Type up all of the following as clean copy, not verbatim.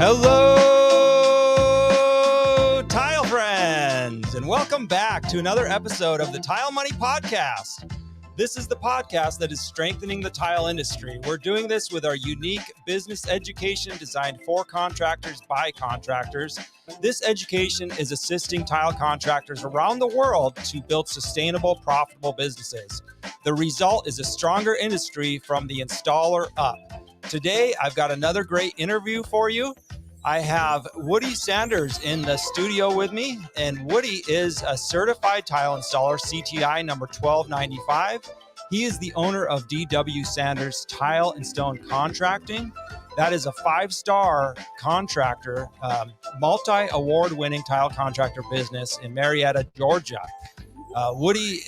Hello, tile friends, and welcome back to another episode of the Tile Money Podcast. This is the podcast that is strengthening the tile industry. We're doing this with our unique business education designed for contractors by contractors. This education is assisting tile contractors around the world to build sustainable, profitable businesses. The result is a stronger industry from the installer up. Today, I've got another great interview for you. I have Woody Sanders in the studio with me, and Woody is a certified tile installer, CTI number 1295. He is the owner of D.W. Sanders Tile and Stone Contracting. That is a 5-star contractor, multi-award winning tile contractor business in Marietta, Georgia. Woody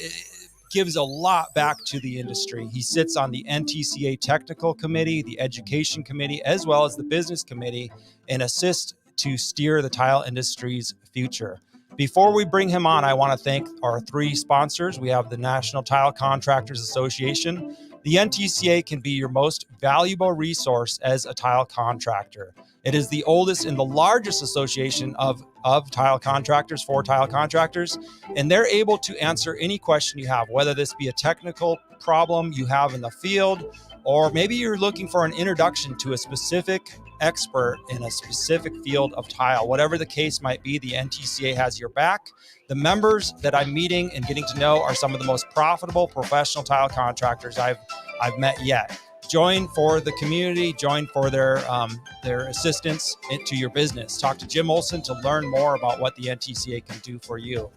gives a lot back to the industry. He sits on the NTCA Technical Committee, the Education Committee, as well as the Business Committee, and assists to steer the tile industry's future. Before we bring him on, I want to thank our 3 sponsors. We have the National Tile Contractors Association. The NTCA can be your most valuable resource as a tile contractor. It is the oldest and the largest association of tile contractors for tile contractors, and they're able to answer any question you have, whether this be a technical problem you have in the field, or maybe you're looking for an introduction to a specific expert in a specific field of tile. Whatever the case might be, the NTCA has your back. The members that I'm meeting and getting to know are some of the most profitable professional tile contractors I've met yet. Join for the community, join for their assistance to your business. Talk to Jim Olson to learn more about what the NTCA can do for you.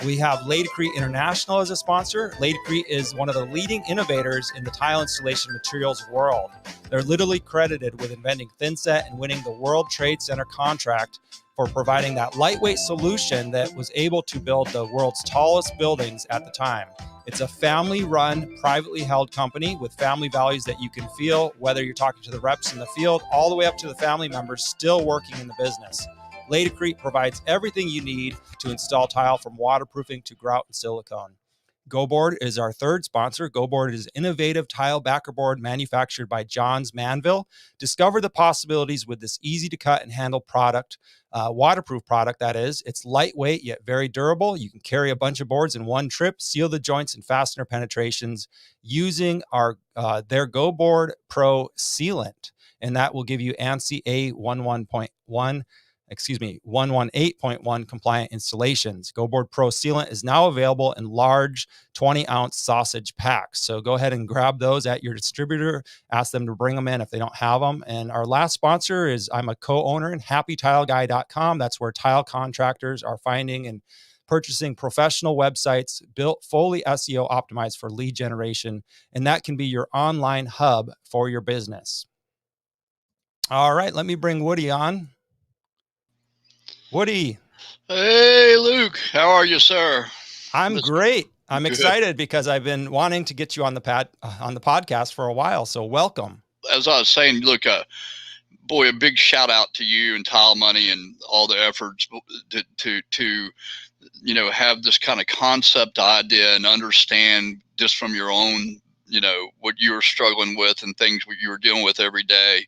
We have Laticrete International as a sponsor. Laticrete is one of the leading innovators in the tile installation materials world. They're literally credited with inventing thinset and winning the World Trade Center contract for providing that lightweight solution that was able to build the world's tallest buildings at the time. It's a family-run, privately held company with family values that you can feel, whether you're talking to the reps in the field, all the way up to the family members still working in the business. Laticrete provides everything you need to install tile, from waterproofing to grout and silicone. GoBoard is our 3rd sponsor. GoBoard is innovative tile backerboard manufactured by Johns Manville. Discover the possibilities with this easy to cut and handle product, waterproof product that is. It's lightweight yet very durable. You can carry a bunch of boards in one trip, seal the joints and fastener penetrations using their GoBoard Pro sealant, and that will give you ANSI A118.1 compliant installations. GoBoard Pro sealant is now available in large 20-ounce sausage packs. So go ahead and grab those at your distributor. Ask them to bring them in if they don't have them. And our last sponsor is, I'm a co-owner in happytileguy.com. That's where tile contractors are finding and purchasing professional websites built fully SEO optimized for lead generation. And that can be your online hub for your business. All right, let me bring Woody on. Woody. Hey, Luke. How are you, sir? I'm great. I'm excited because I've been wanting to get you on the podcast for a while. So welcome. As I was saying, look, boy, a big shout out to you and Tile Money and all the efforts to have this kind of concept idea and understand just from your own, what you're struggling with and things what you're dealing with every day.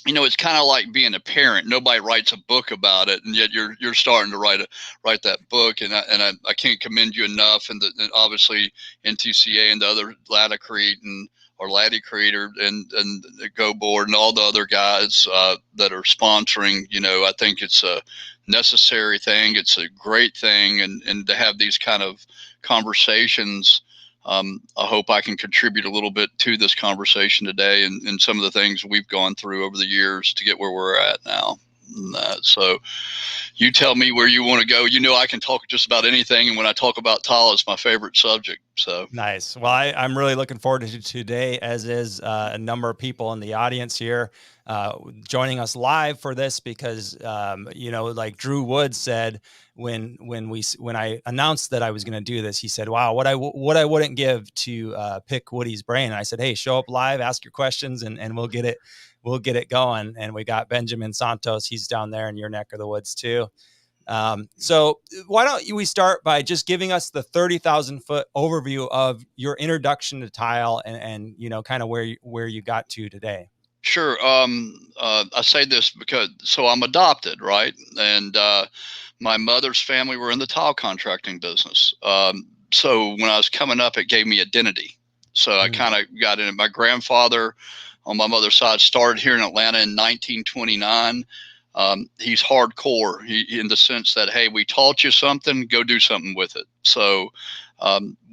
It's kind of like being a parent. Nobody writes a book about it, and yet you're starting to write that book. And I can't commend you enough. And obviously NTCA and the other Laticrete and the GoBoard and all the other guys that are sponsoring. I think it's a necessary thing. It's a great thing, and to have these kind of conversations. I hope I can contribute a little bit to this conversation today and some of the things we've gone through over the years to get where we're at now. So you tell me where you want to go. I can talk just about anything. And when I talk about tile, it's my favorite subject. So nice. Well, I'm really looking forward to today, as is a number of people in the audience here joining us live for this because, like Drew Wood said, when I announced that I was going to do this, he said, wow, what I wouldn't give to pick Woody's brain. And I said, hey, show up live, ask your questions, and we'll get it going. And we got Benjamin Santos. He's down there in your neck of the woods too. So why don't we start by just giving us the 30,000 foot overview of your introduction to tile and kind of where you got to today. Sure. I say this because I'm adopted, right? And my mother's family were in the tile contracting business. So when I was coming up, it gave me identity. So I kind of got in. My grandfather on my mother's side started here in Atlanta in 1929. He's hardcore in the sense that, hey, we taught you something, go do something with it. So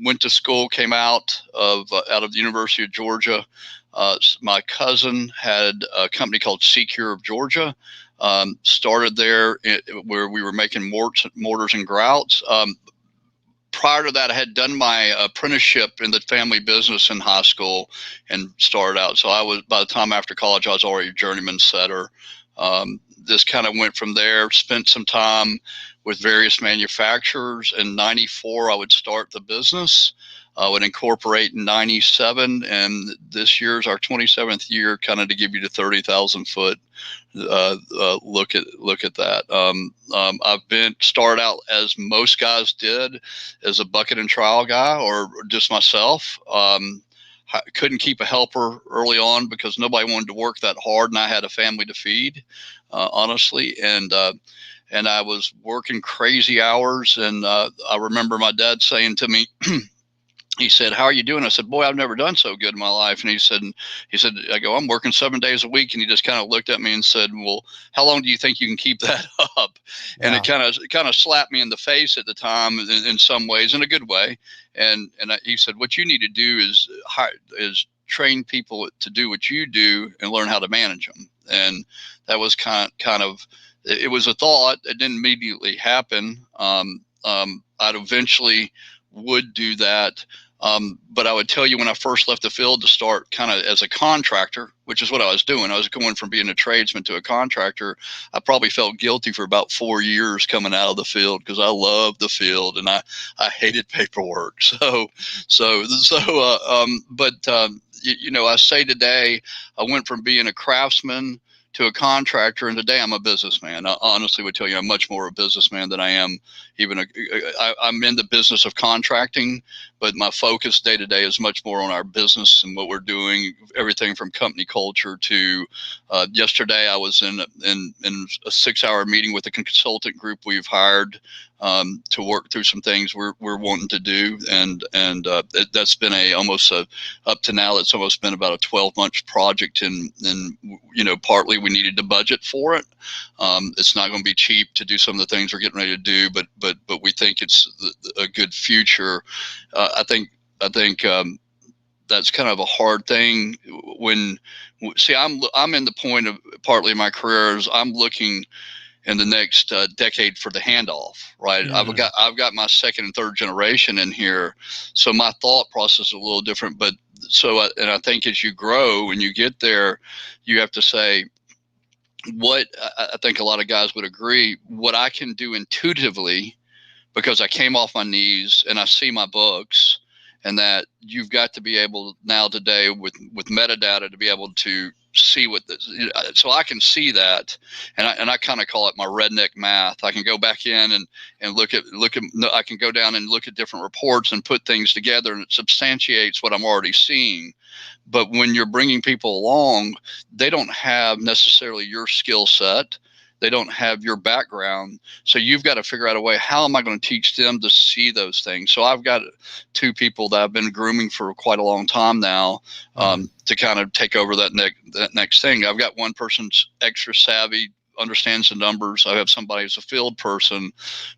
went to school, came out of the University of Georgia. My cousin had a company called Secure of Georgia. Started there where we were making mortars and grouts. Prior to that, I had done my apprenticeship in the family business in high school and started out. So by the time after college, I was already a journeyman setter. This kind of went from there, spent some time with various manufacturers. In 94, I would start the business. I would incorporate in 97, and this year's our 27th year, kind of to give you the 30,000 foot look at that. I've been started out as most guys did, as a bucket and trowel guy, or just myself. Couldn't keep a helper early on because nobody wanted to work that hard, and I had a family to feed, honestly. And I was working crazy hours, and I remember my dad saying to me, he said, "How are you doing?" I said, "Boy, I've never done so good in my life." And he said, I go, "I'm working 7 days a week." And he just kind of looked at me and said, "Well, how long do you think you can keep that up?" And it kind of slapped me in the face at the time in some ways, in a good way. And he said, "What you need to do is train people to do what you do and learn how to manage them." And that was kind of, it was a thought. It didn't immediately happen. I'd eventually would do that. But I would tell you, when I first left the field to start kind of as a contractor, which is what I was doing, I was going from being a tradesman to a contractor. I probably felt guilty for about 4 years coming out of the field because I loved the field and I hated paperwork. I say today, I went from being a craftsman to a contractor, and today I'm a businessman. I honestly would tell you I'm much more a businessman than I am I'm in the business of contracting, but my focus day to day is much more on our business and what we're doing, everything from company culture to yesterday I was in a 6-hour meeting with a consultant group we've hired to work through some things we're wanting to do, and that's been up to now, it's almost been about a 12-month project, and partly we needed to budget for it. It's not going to be cheap to do some of the things we're getting ready to do, but we think it's a good future. I think that's kind of a hard thing I'm in the point of partly my career is I'm looking in the next decade for the handoff, right? I've got my second and third generation in here, so my thought process is a little different. But and I think as you grow and you get there, you have to say, what I think a lot of guys would agree, what I can do intuitively, because I came off my knees and I see my books, and that you've got to be able now today with metadata to be able to see so I can see that, and I kind of call it my redneck math. I can go back in and look at I can go down and look at different reports and put things together, and it substantiates what I'm already seeing. But when you're bringing people along, they don't have necessarily your skill set. They don't have your background. So you've got to figure out a way, how am I going to teach them to see those things? So I've got 2 people that I've been grooming for quite a long time now, to kind of take over that next thing. I've got one person's extra savvy, understands the numbers. I have somebody who's a field person,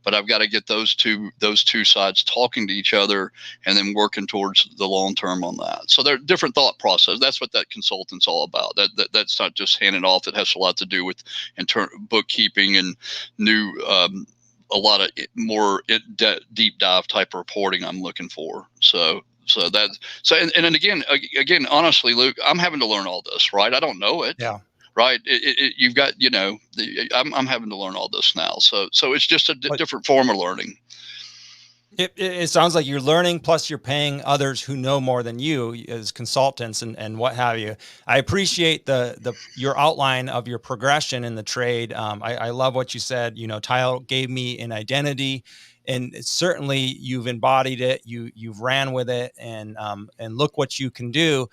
but I've got to get those two sides talking to each other and then working towards the long term on that. So they're different thought process. That's what that consultant's all about. That's not just handing off. It has a lot to do with bookkeeping and a lot of more deep dive type reporting I'm looking for. And then again, honestly, Luke, I'm having to learn all this, right? I don't know it. Yeah. Right. You've got, I'm having to learn all this now. So it's just a different form of learning. It sounds like you're learning, plus you're paying others who know more than you as consultants and what have you. I appreciate your outline of your progression in the trade. I love what you said. Tile gave me an identity, and certainly you've embodied it. You've ran with it, and look what you can do.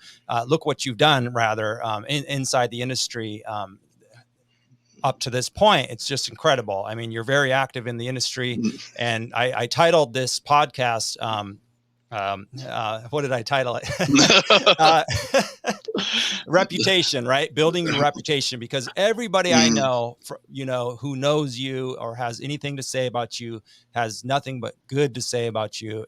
Look what you've done, rather, inside the industry. Up to this point, it's just incredible. I mean, you're very active in the industry, and I titled this podcast. What did I title it? Reputation, right? Building your reputation, because everybody I know, who knows you or has anything to say about you has nothing but good to say about you.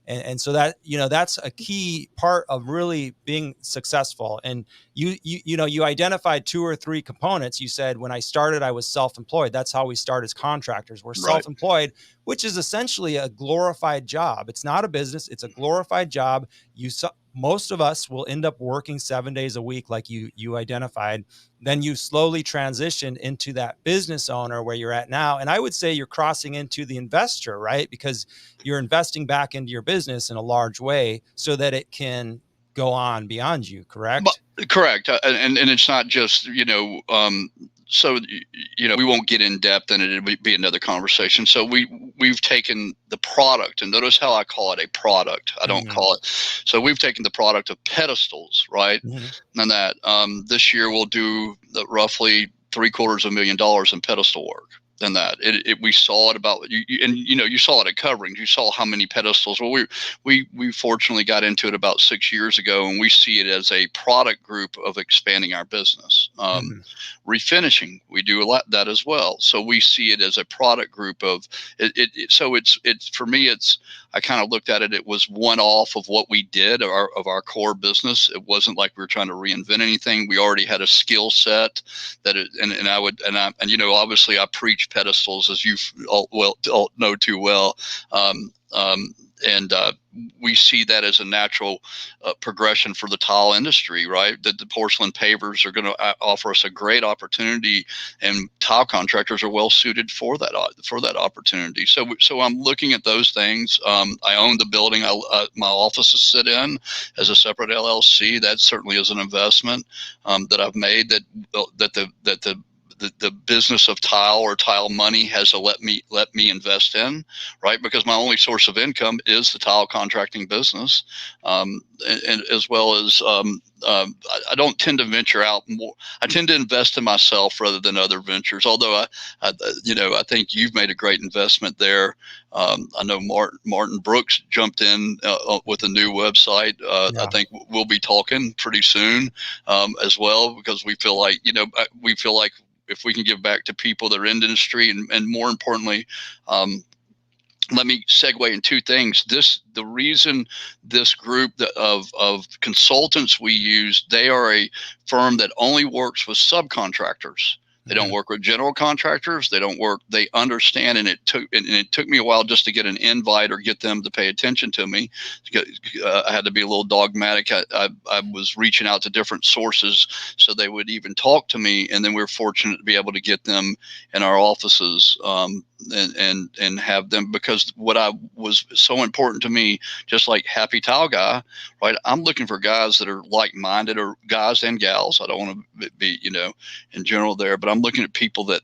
And so that, that's a key part of really being successful. And you identified 2 or 3 components. You said, when I started, I was self-employed. That's how we start as contractors. We're self-employed, which is essentially a glorified job. It's not a business. It's a glorified job. Most of us will end up working 7 days a week, like you identified. Then you slowly transition into that business owner where you're at now. And I would say you're crossing into the investor, right? Because you're investing back into your business in a large way so that it can go on beyond you, correct? Correct. And it's not just, so, we won't get in depth and it'll be another conversation. So we've taken the product, and notice how I call it a product. I don't call it. So we've taken the product of pedestals, right? And that this year we'll do roughly $750,000 in pedestal work. Than that, we saw it about you, and you saw it at coverings. You saw how many pedestals. Well, we fortunately got into it about 6 years ago, and we see it as a product group of expanding our business. Refinishing, we do a lot of that as well. So we see it as a product group of it. So it's for me, I kind of looked at it. It was one off of what we did of our core business. It wasn't like we were trying to reinvent anything. We already had a skill set and obviously I preach pedestals, as you all know too well. And we see that as a natural progression for the tile industry, right? That the porcelain pavers are going to offer us a great opportunity, and tile contractors are well suited for that opportunity. So I'm looking at those things. I own the building my offices sit in as a separate LLC. That certainly is an investment that I've made that the business of tile or tile money has let me invest in, right? Because my only source of income is the tile contracting business, and as well as I don't tend to venture out more. I tend to invest in myself rather than other ventures. Although I think you've made a great investment there. I know Martin Brooks jumped in with a new website. I think we'll be talking pretty soon as well, because we feel like if we can give back to people that are in the industry, and more importantly, let me segue in 2 things. The reason this group of consultants we use, they are a firm that only works with subcontractors. They don't work with general contractors. They understand, and it took me a while just to get an invite or get them to pay attention to me. I had to be a little dogmatic. I was reaching out to different sources so they would even talk to me, and then we were fortunate to be able to get them in our offices and have them, because what was so important to me, just like Happy Tile Guy, right? I'm looking for guys that are like-minded, or guys and gals. I don't want to be, in general there, but I'm looking at people that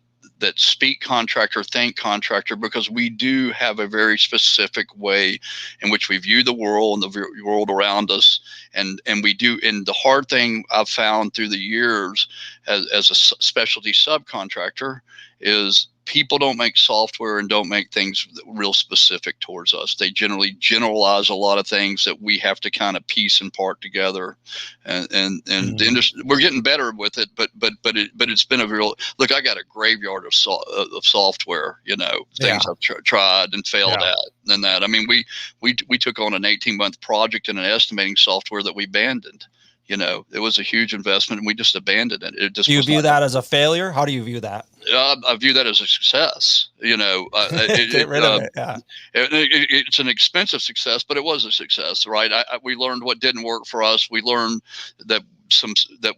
speak contractor, think contractor, because we do have a very specific way in which we view the world and the world around us. And we do. And the hard thing I've found through the years as a specialty subcontractor is people don't make software and don't make things real specific towards us. They generally generalize a lot of things that we have to kind of piece and part together. And the industry, we're getting better with it, but it's been a real look. I got a graveyard of software, things I've tried and failed at, and that. I mean, we took on an 18-month project in an estimating software that we abandoned. It was a huge investment, and we just abandoned it. Do you view that as a failure? How do you view that? I view that as a success. Get rid of it. Yeah. It's an expensive success, but it was a success, right? We learned what didn't work for us. We learned that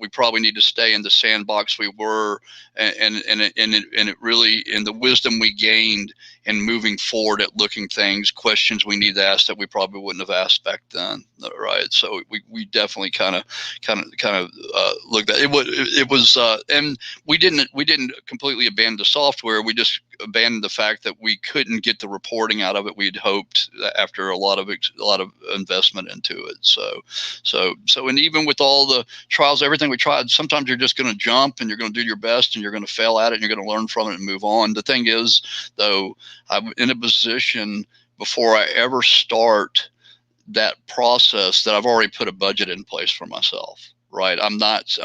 we probably need to stay in the sandbox we were, and it really, in the wisdom we gained in moving forward at looking things, questions we need to ask that we probably wouldn't have asked back then, right? So we definitely kind of looked at it. It was and we didn't completely abandon the software. We just abandon the fact that we couldn't get the reporting out of it we'd hoped after a lot of investment into it. So, and even with all the trials, everything we tried, sometimes you're just going to jump and you're going to do your best and you're going to fail at it and you're going to learn from it and move on. The thing is, though, I'm in a position before I ever start that process that I've already put a budget in place for myself. Right. I'm not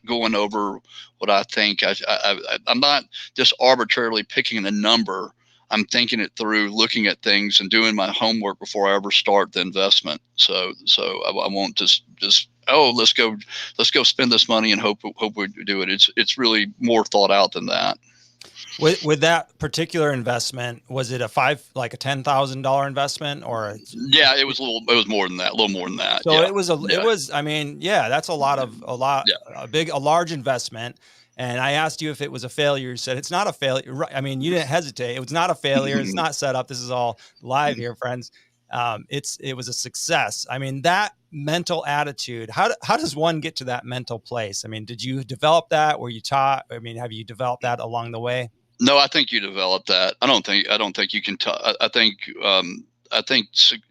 going over what I think. I'm not just arbitrarily picking a number. I'm thinking it through, looking at things and doing my homework before I ever start the investment. So I won't just, let's go spend this money and hope we do it. It's really more thought out than that. With that particular investment, was it a $10,000 investment or? Yeah, it was more than that, a little more than that. So yeah. it was, I mean, yeah, that's a large investment. And I asked you if it was a failure. You said it's not a failure. I mean, you didn't hesitate. It was not a failure. It's not set up. This is all live here, friends. It was a success. I mean, that mental attitude, how does one get to that mental place? I mean, did you develop that? Were you taught? I mean, have you developed that along the way? No, I think you developed that. I don't think you can I think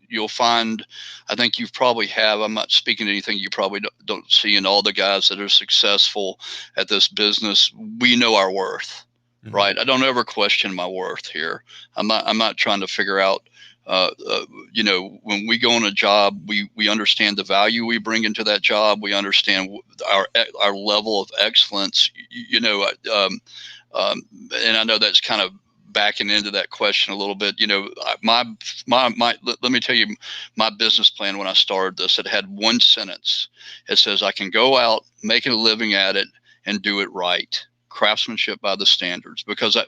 you'll find, I think you probably have, I'm not speaking to anything you probably don't see in all the guys that are successful at this business. We know our worth, right? I don't ever question my worth here. I'm not trying to figure out, when we go on a job, we understand the value we bring into that job. We understand our level of excellence, and I know that's kind of backing into that question a little bit. My let me tell you, my business plan when I started this, it had one sentence. It says, I can go out, make a living at it, and do it right. Craftsmanship by the standards. Because I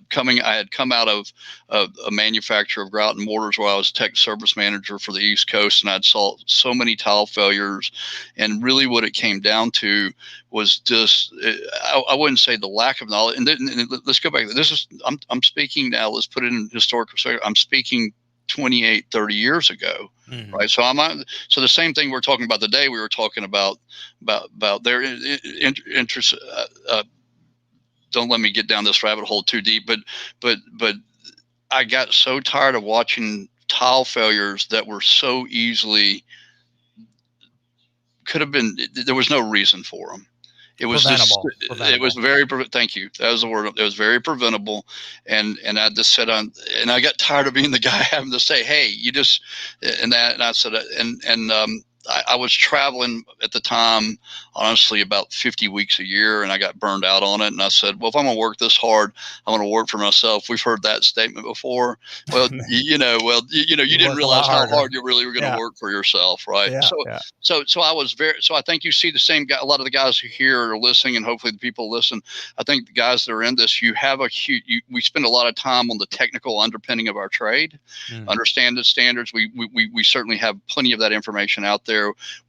had come out of a manufacturer of grout and mortars where I was tech service manager for the East Coast, and I'd saw so many tile failures. And really what it came down to was just, I wouldn't say the lack of knowledge. And let's go back. I'm speaking now, let's put it in historical perspective. I'm speaking 28, 30 years ago. Right. So so the same thing we're talking about today, we were talking about their interest. Don't let me get down this rabbit hole too deep, but I got so tired of watching tile failures that were so easily there was no reason for them. It was preventable. It was very, thank you. That was the word. It was very preventable. And I just said, and I got tired of being the guy having to say, hey, and I said, I was traveling at the time, honestly, about 50 weeks a year, and I got burned out on it. And I said, well, if I'm going to work this hard, I'm going to work for myself. We've heard that statement before. Well, you didn't realize how hard you really were going to work for yourself, right? Yeah, so I was so I think you see the same guy. A lot of the guys who here are listening, and hopefully the people listen. I think the guys that are in this, we spend a lot of time on the technical underpinning of our trade, understand the standards. We certainly have plenty of that information out there.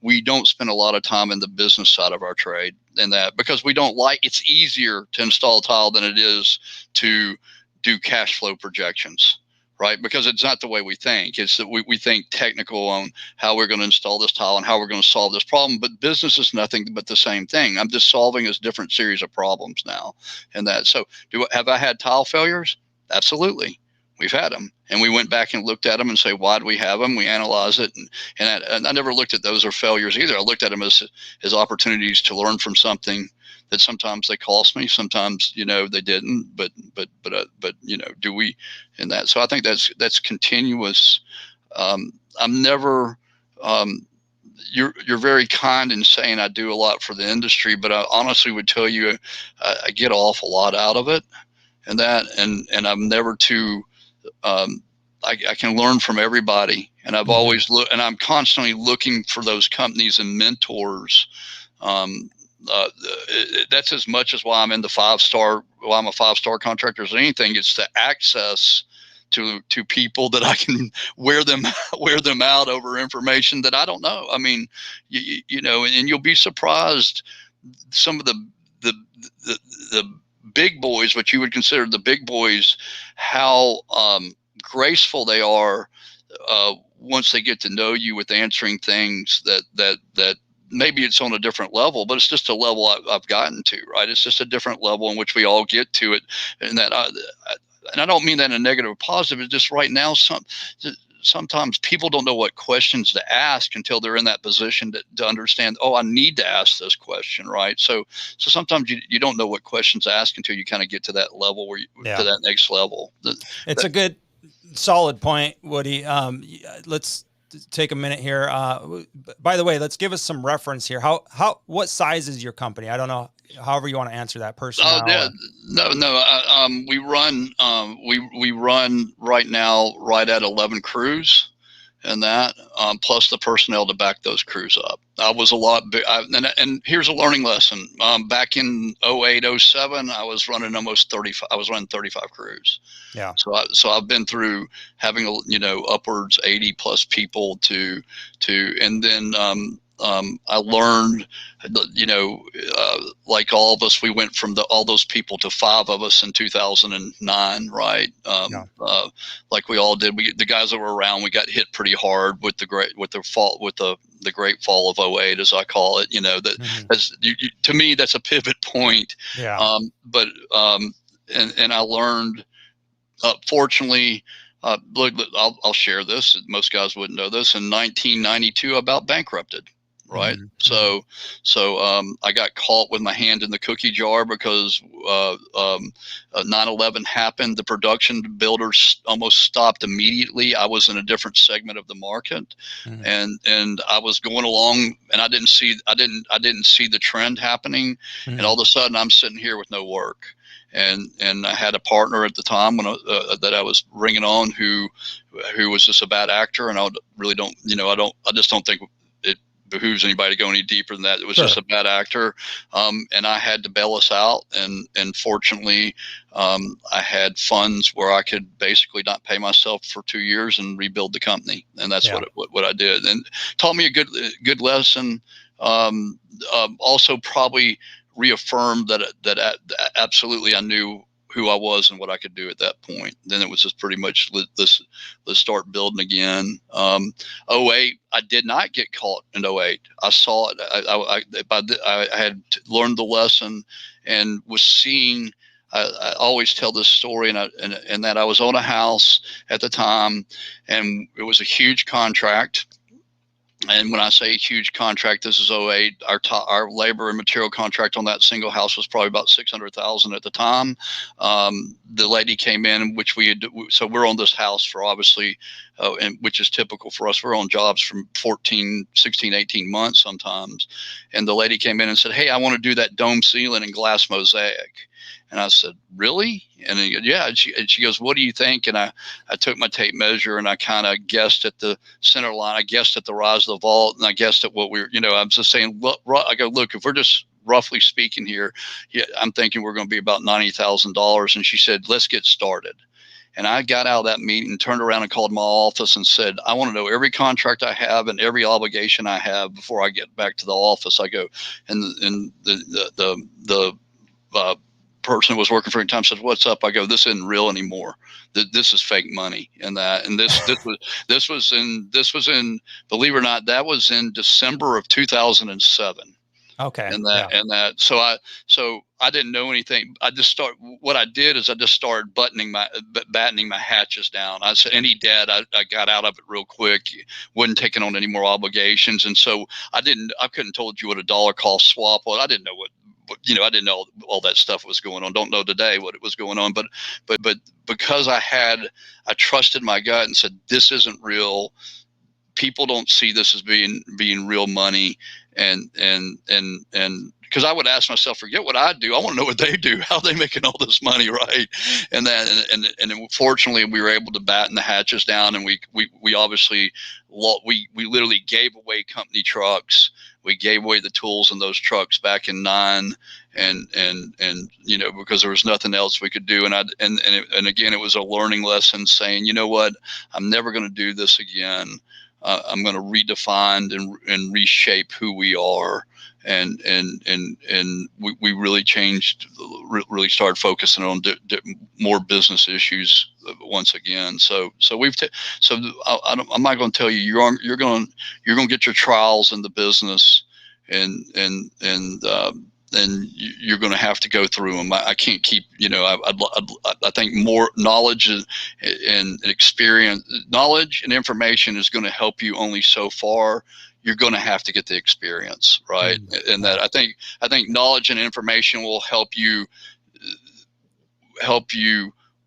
We don't spend a lot of time in the business side of our trade in that, because we don't it's easier to install tile than it is to do cash flow projections, right? Because it's not the way we think. It's that we think technical on how we're going to install this tile and how we're going to solve this problem. But business is nothing but the same thing. I'm just solving a different series of problems now. And that, so have I had tile failures? Absolutely. We've had them, and we went back and looked at them and say, why do we have them? We analyze it. And I never looked at those as failures either. I looked at them as opportunities to learn from something that sometimes they cost me. Sometimes, they didn't, but do we, in that. So I think that's continuous. I'm never, you're very kind in saying I do a lot for the industry, but I honestly would tell you, I get an awful lot out of it, and I'm never too, I can learn from everybody, and I've always and I'm constantly looking for those companies and mentors. That's as much as why I'm in the 5-star. Why I'm a 5-star contractor as anything. It's the access to people that I can wear them out over information that I don't know. I mean, and you'll be surprised. Some of the big boys, what you would consider the big boys, how graceful they are once they get to know you with answering things that maybe it's on a different level, but it's just a level I've gotten to, right? It's just a different level in which we all get to it. And that and I don't mean that in a negative or positive. It's just right now, sometimes people don't know what questions to ask until they're in that position to understand, oh, I need to ask this question, right? So sometimes you don't know what questions to ask until you kind of get to that level where to that next level. It's a good, solid point, Woody. Let's take a minute here. By the way, let's give us some reference here. What size is your company? I don't know. However you want to answer that, personnel. We run right now right at 11 crews, and that plus the personnel to back those crews up. I was a lot big, and here's a learning lesson. Back in 08, 07, I was running almost 35. I was running 35 crews. Yeah. So I've been through having upwards 80 plus people and then I learned, like all of us, we went from all those people to 5 of us in 2009, right? Like we all did. The guys that were around, we got hit pretty hard with the great fall of 08, as I call it. To me, that's a pivot point. Yeah. And I learned, fortunately. Look, I'll share this. Most guys wouldn't know this. In 1992, I about bankrupted. Right. Mm-hmm. So I got caught with my hand in the cookie jar because 9/11 happened. The production builders almost stopped immediately. I was in a different segment of the market, and I was going along, and I didn't see the trend happening, and all of a sudden I'm sitting here with no work. And I had a partner at the time that I was bringing on who was just a bad actor, and I just don't think it behooves anybody to go any deeper than that. It was just a bad actor, and I had to bail us out. And fortunately, I had funds where I could basically not pay myself for 2 years and rebuild the company, and that's what I did, and taught me a good lesson. Also, probably reaffirmed that absolutely I knew who I was and what I could do at that point. Then it was just pretty much let's start building again. 08, I did not get caught in 08. I saw it. I had learned the lesson and was seeing. I always tell this story, and that I was on a house at the time, and it was a huge contract. And when I say huge contract, this is 08. Our labor and material contract on that single house was probably about $600,000 at the time. The lady came in, so we're on this house for obviously, and which is typical for us. We're on jobs from 14, 16, 18 months sometimes. And the lady came in and said, "Hey, I want to do that dome ceiling and glass mosaic." And I said, "Really?" And he goes, "Yeah." And she goes, "What do you think?" And I took my tape measure and I kind of guessed at the center line. I guessed at the rise of the vault, and I guessed at what I'm just saying, look, I go, "Look, if we're just roughly speaking here, I'm thinking we're going to be about $90,000. And she said, "Let's get started." And I got out of that meeting, turned around and called my office and said, "I want to know every contract I have and every obligation I have before I get back to the office." I go, and the person who was working for me at the time said, "What's up?" I go, "This isn't real anymore. This is fake money." And this was in, believe it or not, that was in December of 2007. Okay. So I didn't know anything. What I did is I just started battening my hatches down. I said, any debt, I got out of it real quick, wasn't taking on any more obligations. And so I couldn't told you what a dollar cost swap was. I didn't know I didn't know all that stuff was going on. Don't know today what it was going on, but because I trusted my gut and said, this isn't real. People don't see this as being real money. And because I would ask myself, forget what I do. I want to know what they do. How are they making all this money, right? And fortunately, we were able to batten the hatches down, and we obviously we literally gave away company trucks. We gave away the tools in those trucks back in 9, and because there was nothing else we could do. And again, it was a learning lesson, saying, you know what, I'm never going to do this again. I'm going to redefine and reshape who we are, and we really changed, really started focusing on more business issues once again. So I'm not going to tell you you're going to get your trials in the business, and you're going to have to go through them. I can't keep, I think more knowledge and experience, knowledge and information is going to help you only so far. You're going to have to get the experience, right? And that I think knowledge and information will help you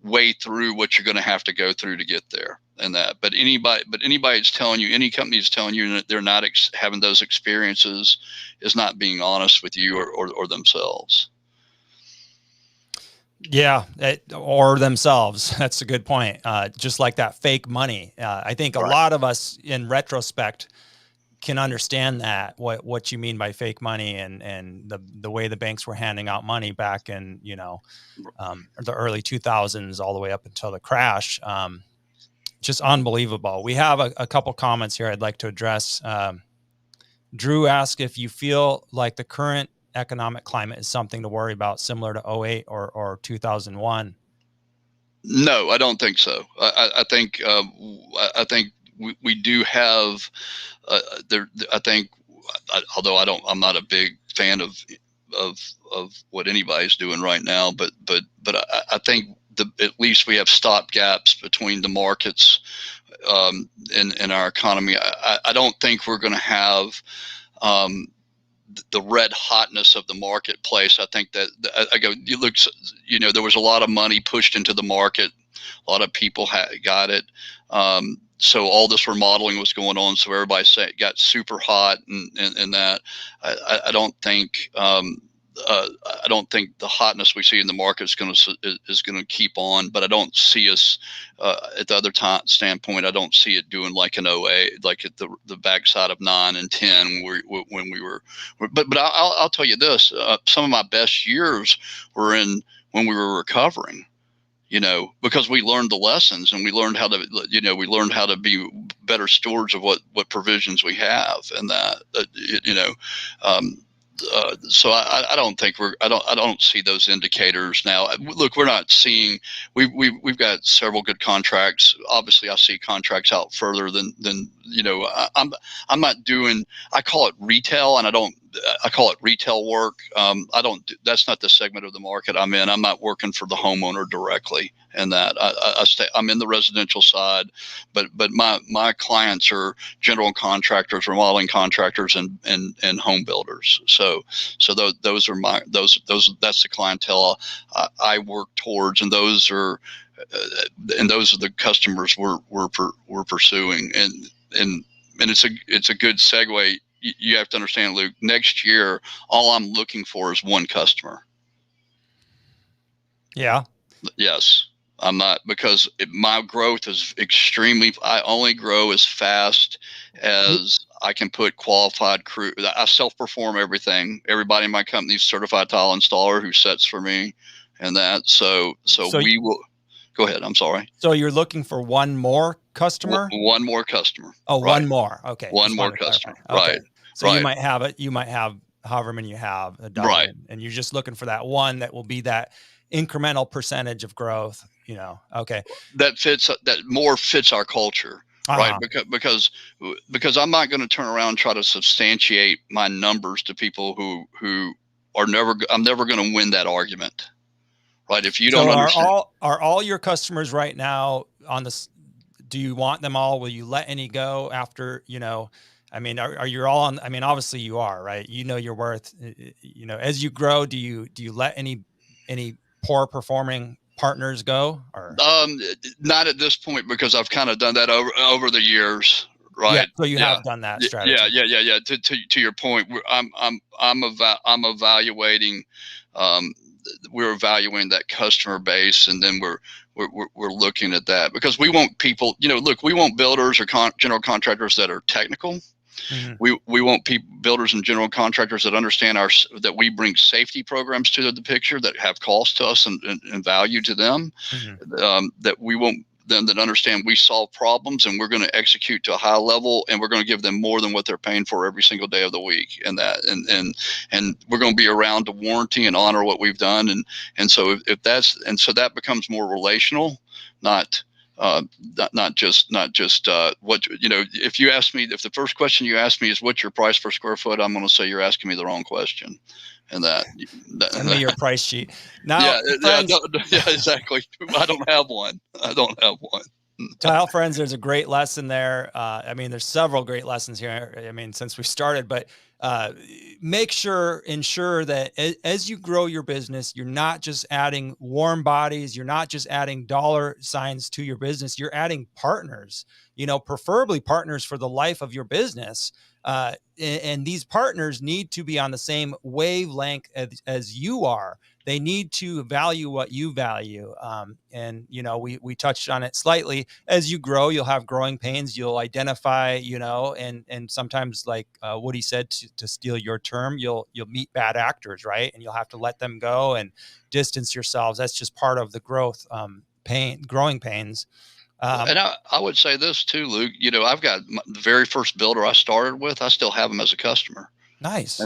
way through what you're going to have to go through to get there. And that, but anybody that's telling you, any company is telling you that they're not having those experiences is not being honest with you or themselves. Yeah, or themselves. That's a good point. Just like that fake money. I think a lot of us in retrospect can understand that, what you mean by fake money and the way the banks were handing out money back in, the early 2000s all the way up until the crash. Just unbelievable. We have a couple comments here I'd like to address. Drew asked if you feel like the current economic climate is something to worry about, similar to 2008 or 2001. No, I don't think so. I think we do have there. I think, although I'm not a big fan of what anybody's doing right now, but I think at least we have stopgaps between the markets in our economy. I don't think we're going to have the red hotness of the marketplace. I think that there was a lot of money pushed into the market. A lot of people got it. So all this remodeling was going on. So everybody got super hot and that. I don't think the hotness we see in the market is going to keep on, but I don't see us at the other standpoint. I don't see it doing like an 2008, like at the backside of 9 and 10 when we were. But I'll tell you this: some of my best years were when we were recovering. Because we learned the lessons and we learned how to be better stewards of what provisions we have, and that. So I don't think I don't see those indicators now. Look, we're not seeing. We've got several good contracts. Obviously, I see contracts out further than. I'm not doing. I call it retail, and I call it retail work. That's not the segment of the market I'm in. I'm not working for the homeowner directly, and that I'm in the residential side, but my clients are general contractors, remodeling contractors, and home builders. So those are that's the clientele I work towards, and those are the customers we're pursuing, and it's a good segue. You have to understand, Luke, next year, all I'm looking for is one customer. Yeah. Yes. I'm not, because my growth is I only grow as fast as I can put qualified crew. I self-perform everything. Everybody in my company is certified tile installer who sets for me and that. So we will. Go ahead. I'm sorry. So you're looking for one more customer? One more customer. Oh, right. One more. Okay. One more customer. Okay. Right. So you might have however many you have, a dozen, right. And you're just looking for that one that will be that incremental percentage of growth, Okay. That more fits our culture. Right. Because I'm not going to turn around and try to substantiate my numbers to people who I'm never going to win that argument. Right. If you don't understand. Are all your customers right now on this? Do you want them all? Will you let any go after, are you all on? Obviously you are, right? Your worth, as you grow, do you let any poor performing partners go, or? Not at this point, because I've kind of done that over the years. Right. Yeah, so you have done that strategy. Yeah. To your point, I'm evaluating. We're evaluating that customer base, and then we're looking at that, because we want people. Look, we want builders or general contractors that are technical. Mm-hmm. We want builders and general contractors that understand that we bring safety programs to the picture that have cost to us and value to them. Mm-hmm. That we want them that understand we solve problems, and we're going to execute to a high level, and we're going to give them more than what they're paying for every single day of the week, and we're going to be around to warranty and honor what we've done, and so that becomes more relational, not Not just what, if you ask me, if the first question you ask me is what's your price per square foot, I'm going to say you're asking me the wrong question. And Send me your price sheet. Now, yeah, friends, yeah, exactly. I don't have one. Tile friends, there's a great lesson there. I mean, there's several great lessons here. I mean, since we started, but ensure that as you grow your business, you're not just adding warm bodies. You're not just adding dollar signs to your business. You're adding partners, preferably partners for the life of your business. And these partners need to be on the same wavelength as you are. They need to value what you value. And we touched on it slightly. As you grow, you'll have growing pains. You'll identify, and sometimes, like Woody said, to steal your term, you'll meet bad actors, right? And you'll have to let them go and distance yourselves. That's just part of the growth growing pains. And I would say this too, Luke. I've got the very first builder I started with. I still have him as a customer. Nice.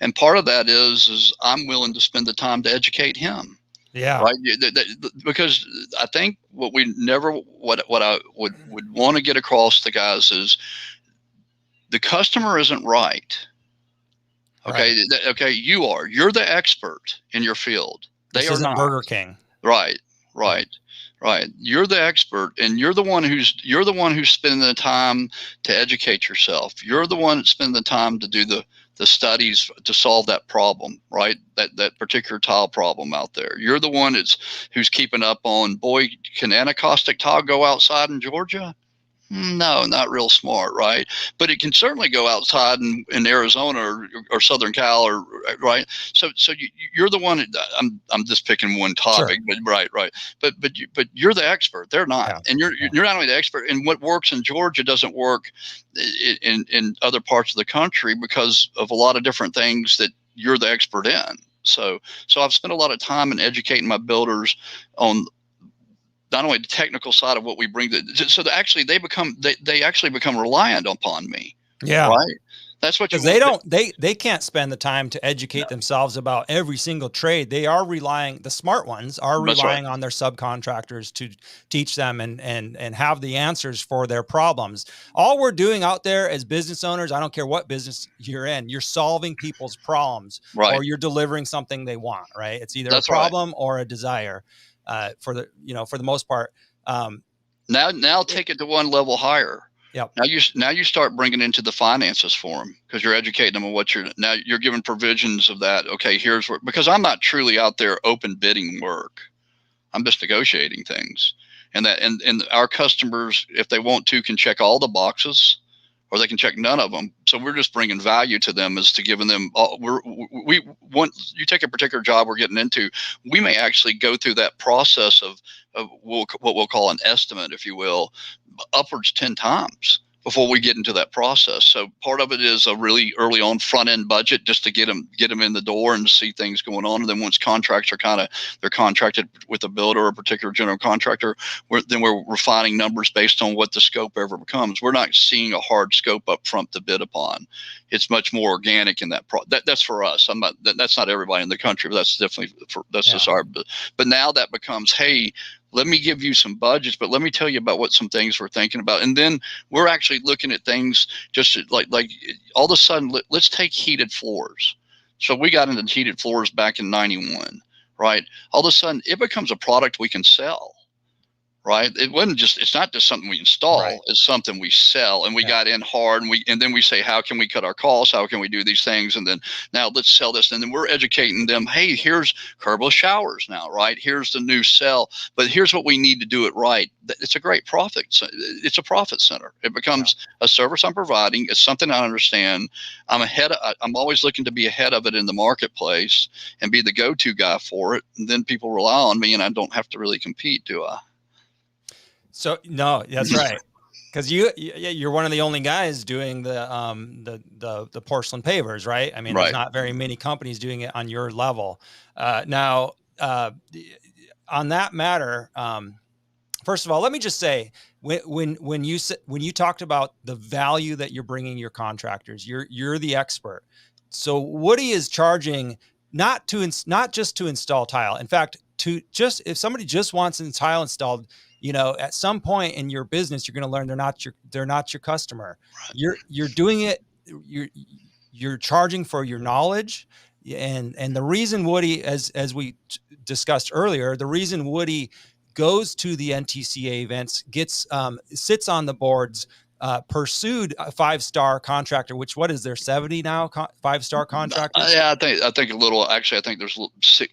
And part of that is I'm willing to spend the time to educate him. Yeah. Right. Because I think what I would want to get across to guys is the customer isn't right. Okay. Right. Okay. You're the expert in your field. They are not. Burger King. Right. You're the expert, and you're the one who's spending the time to educate yourself. You're the one that's spending the time to do the studies to solve that problem, right? That particular tile problem out there. You're the one who's keeping up on, boy, can anacaustic tile go outside in Georgia? No, not real smart, right? But it can certainly go outside in Arizona or Southern Cal, or right. So you're the one. I'm just picking one topic, sure. But right. But you're the expert. They're not, yeah. And you're not only the expert. And what works in Georgia doesn't work in other parts of the country because of a lot of different things that you're the expert in. So I've spent a lot of time in educating my builders on not only the technical side of what we bring, so that actually they actually become reliant upon me. Yeah. Right. That's what they can't spend the time to educate themselves about every single trade. They are the smart ones are relying on their subcontractors to teach them and have the answers for their problems. All we're doing out there as business owners, I don't care what business you're in, you're solving people's problems, right? Or you're delivering something they want, right? It's either a problem or a desire. For the most part. Now take it to one level higher. Yep. Now you start bringing into the finances for them because you're educating them on what you're giving provisions of that. Okay, here's where, because I'm not truly out there open bidding work. I'm just negotiating things, and our customers, if they want to, can check all the boxes, or they can check none of them. So we're just bringing value to them as to giving them. We want you take a particular job we're getting into. We may actually go through that process of what we'll call an estimate, if you will, upwards 10 times before we get into that process. So part of it is a really early on front end budget just to get them in the door and see things going on. And then once contracts are they're contracted with a builder or a particular general contractor, we're refining numbers based on what the scope ever becomes. We're not seeing a hard scope up front to bid upon. It's much more organic in that that's for us. That's not everybody in the country, but that's definitely just our. But now that becomes, hey, let me give you some budgets, but let me tell you about what some things we're thinking about. And then we're actually looking at things just like all of a sudden, let's take heated floors. So we got into heated floors back in 91, right? All of a sudden it becomes a product we can sell. Right. It's not just something we install. Right. It's something we sell, and we got in hard, and then we say, how can we cut our costs? How can we do these things? And then now let's sell this. And then we're educating them. Hey, here's curbless showers now, right? Here's the new cell, but here's what we need to do it right. It's a great profit. It's a profit center. It becomes a service I'm providing. It's something I understand. I'm always looking to be ahead of it in the marketplace and be the go-to guy for it. And then people rely on me, and I don't have to really compete, do I? So no, that's right. Because you're one of the only guys doing the porcelain pavers, right? I mean, There's not very many companies doing it on your level. Now, on that matter, first of all, let me just say, when you talked about the value that you're bringing your contractors, you're the expert. So Woody is charging not just to install tile. In fact, if somebody just wants a tile installed, at some point in your business, you're going to learn they're not your customer. You're doing it. You're charging for your knowledge. And the reason Woody, as we discussed earlier, the reason Woody goes to the NTCA events, sits on the boards, pursued a 5-star contractor, which what is there 70 now 5-star contractors? Yeah, I think a little. Actually, I think there's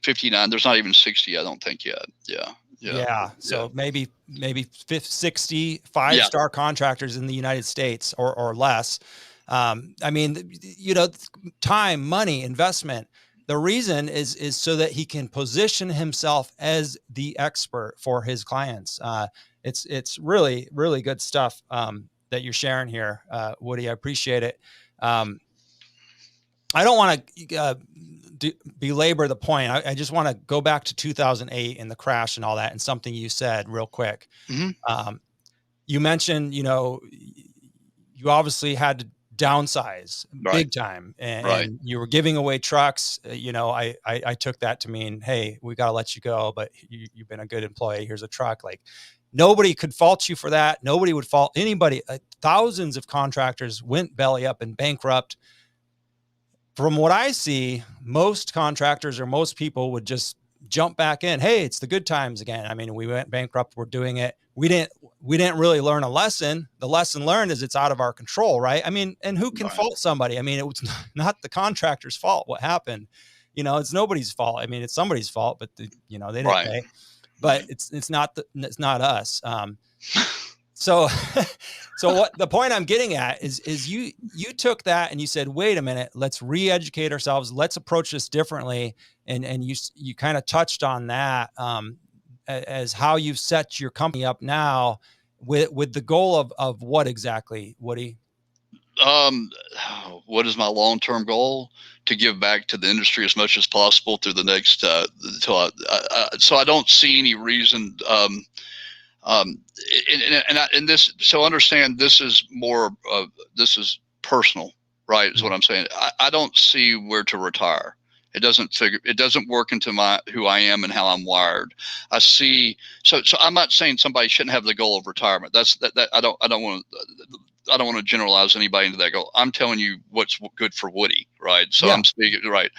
59. There's not even 60. I don't think yet. Yeah. So maybe 60 5-star contractors in the United States or less. I mean, time, money, investment. The reason is so that he can position himself as the expert for his clients. It's really, really good stuff that you're sharing here, Woody. I appreciate it. I don't want to belabor the point. I just want to go back to 2008 and the crash and all that, and something you said real quick. Mm-hmm. You mentioned, you obviously had to downsize big time, and you were giving away trucks. I took that to mean, hey, we got to let you go, but you've been a good employee. Here's a truck. Like, nobody could fault you for that. Nobody would fault anybody. Thousands of contractors went belly up and bankrupt. From what I see, most contractors or most people would just jump back in. Hey, it's the good times again. I mean, we went bankrupt. We're doing it. We didn't really learn a lesson. The lesson learned is it's out of our control, right? I mean, and who can fault somebody? I mean, it was not the contractor's fault what happened. It's nobody's fault. I mean, it's somebody's fault, but they didn't pay. But it's not us. So what the point I'm getting at is you took that and you said, wait a minute, let's re-educate ourselves. Let's approach this differently. And you kind of touched on that as how you've set your company up now with the goal of what exactly, Woody? What is my long-term goal? To give back to the industry as much as possible through the next, so I don't see any reason, so understand this is more, this is personal, right? Is what I'm saying. I don't see where to retire. It doesn't work into who I am and how I'm wired. I see. So I'm not saying somebody shouldn't have the goal of retirement. That I don't want to generalize anybody into that goal. I'm telling you what's good for Woody, right? So I'm speaking right.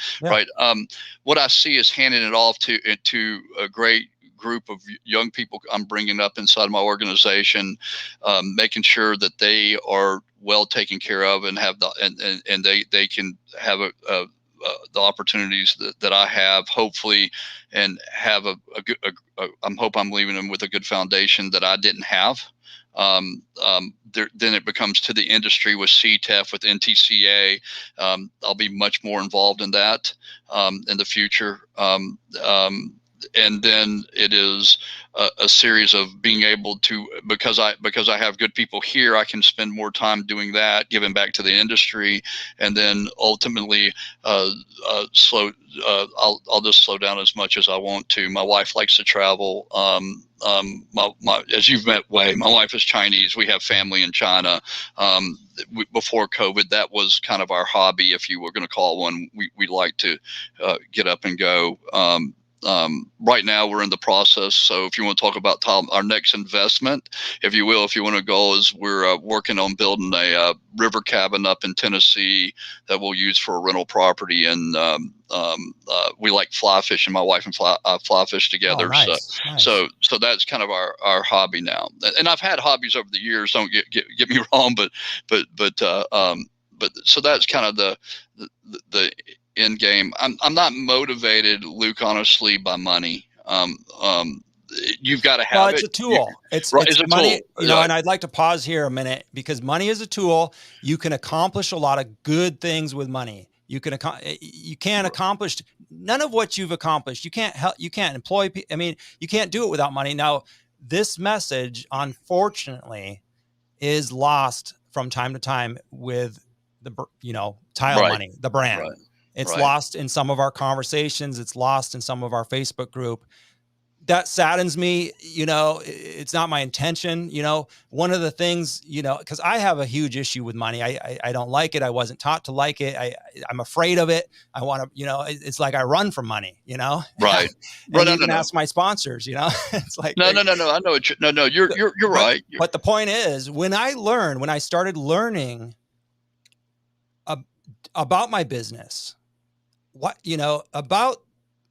What I see is handing it off to a great group of young people I'm bringing up inside my organization, making sure that they are well taken care of and have and they can have the opportunities that I have, hopefully, and have a good. I'm leaving them with a good foundation that I didn't have. Then it becomes to the industry with CTEF, with NTCA. I'll be much more involved in that in the future. And then it is a series of being able to, because I have good people here, I can spend more time doing that, giving back to the industry, and then ultimately I'll just slow down as much as I want to. My wife likes to travel. As you've met Wei, my wife is Chinese. We have family in China. Before COVID, that was kind of our hobby, if you were going to call one. We like to get up and go. Right now we're in the process. So if you want to talk about our next investment, if you will, if you want to go, is we're working on building a river cabin up in Tennessee that we'll use for a rental property. And we like fly fishing. My wife and fly fish together. Oh, nice. So that's kind of our hobby now. And I've had hobbies over the years. Don't get me wrong, but so that's kind of the end game. I'm not motivated, Luke, honestly, by money. You've got to have it's a tool. It's money, tool. And I'd like to pause here a minute, because money is a tool. You can accomplish a lot of good things with money. You can't accomplish none of what you've accomplished. You can't employ people. I mean, you can't do it without money. Now, this message, unfortunately, is lost from time to time with the, Tile Money, the brand. Right. It's lost in some of our conversations. It's lost in some of our Facebook group. that saddens me. It's not my intention. One of the things, because I have a huge issue with money. I don't like it. I wasn't taught to like it. I'm afraid of it. I want to, it's like I run from money, Right. And you can ask my sponsors, it's like, no. I know it. No, you're right. But the point is, when I started learning about my business, about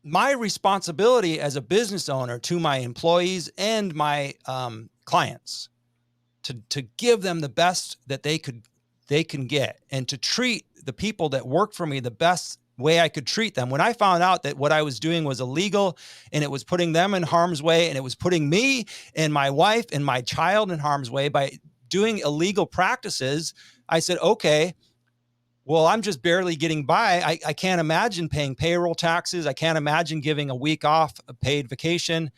my responsibility as a business owner to my employees and my clients, to give them the best that they can get, and to treat the people that work for me the best way I could treat them. When I found out that what I was doing was illegal, and it was putting them in harm's way, and it was putting me and my wife and my child in harm's way by doing illegal practices, I said, okay, well, I'm just barely getting by. I can't imagine paying payroll taxes. I can't imagine giving a week off, a paid vacation.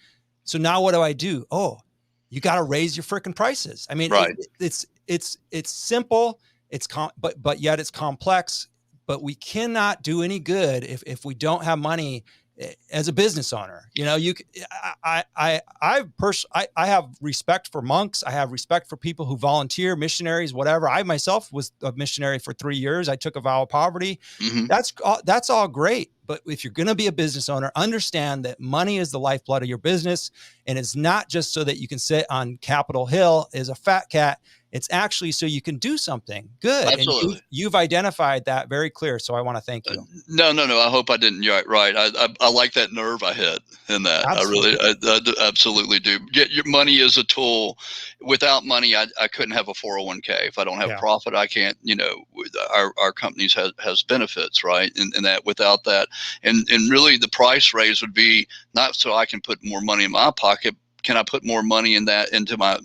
So now what do? Oh, you got to raise your freaking prices. I mean, right. It's simple. But yet it's complex. But we cannot do any good if we don't have money as a business owner. I have respect for monks. I have respect for people who volunteer, missionaries, whatever. I myself was a missionary for 3 years. I took a vow of poverty. Mm-hmm. That's all great. But if you're going to be a business owner, understand that money is the lifeblood of your business. And it's not just so that you can sit on Capitol Hill as a fat cat. It's actually so you can do something good. Absolutely. And you've identified that very clear. So I want to thank you. No. I hope I didn't. You're right. I like that nerve I hit in that. Absolutely. I absolutely do. Your money is a tool. Without money, I couldn't have a 401k. If I don't have profit, I can't, our companies has benefits, right? And that without that, and really the price raise would be not so I can put more money in my pocket. Can I put more money in that into my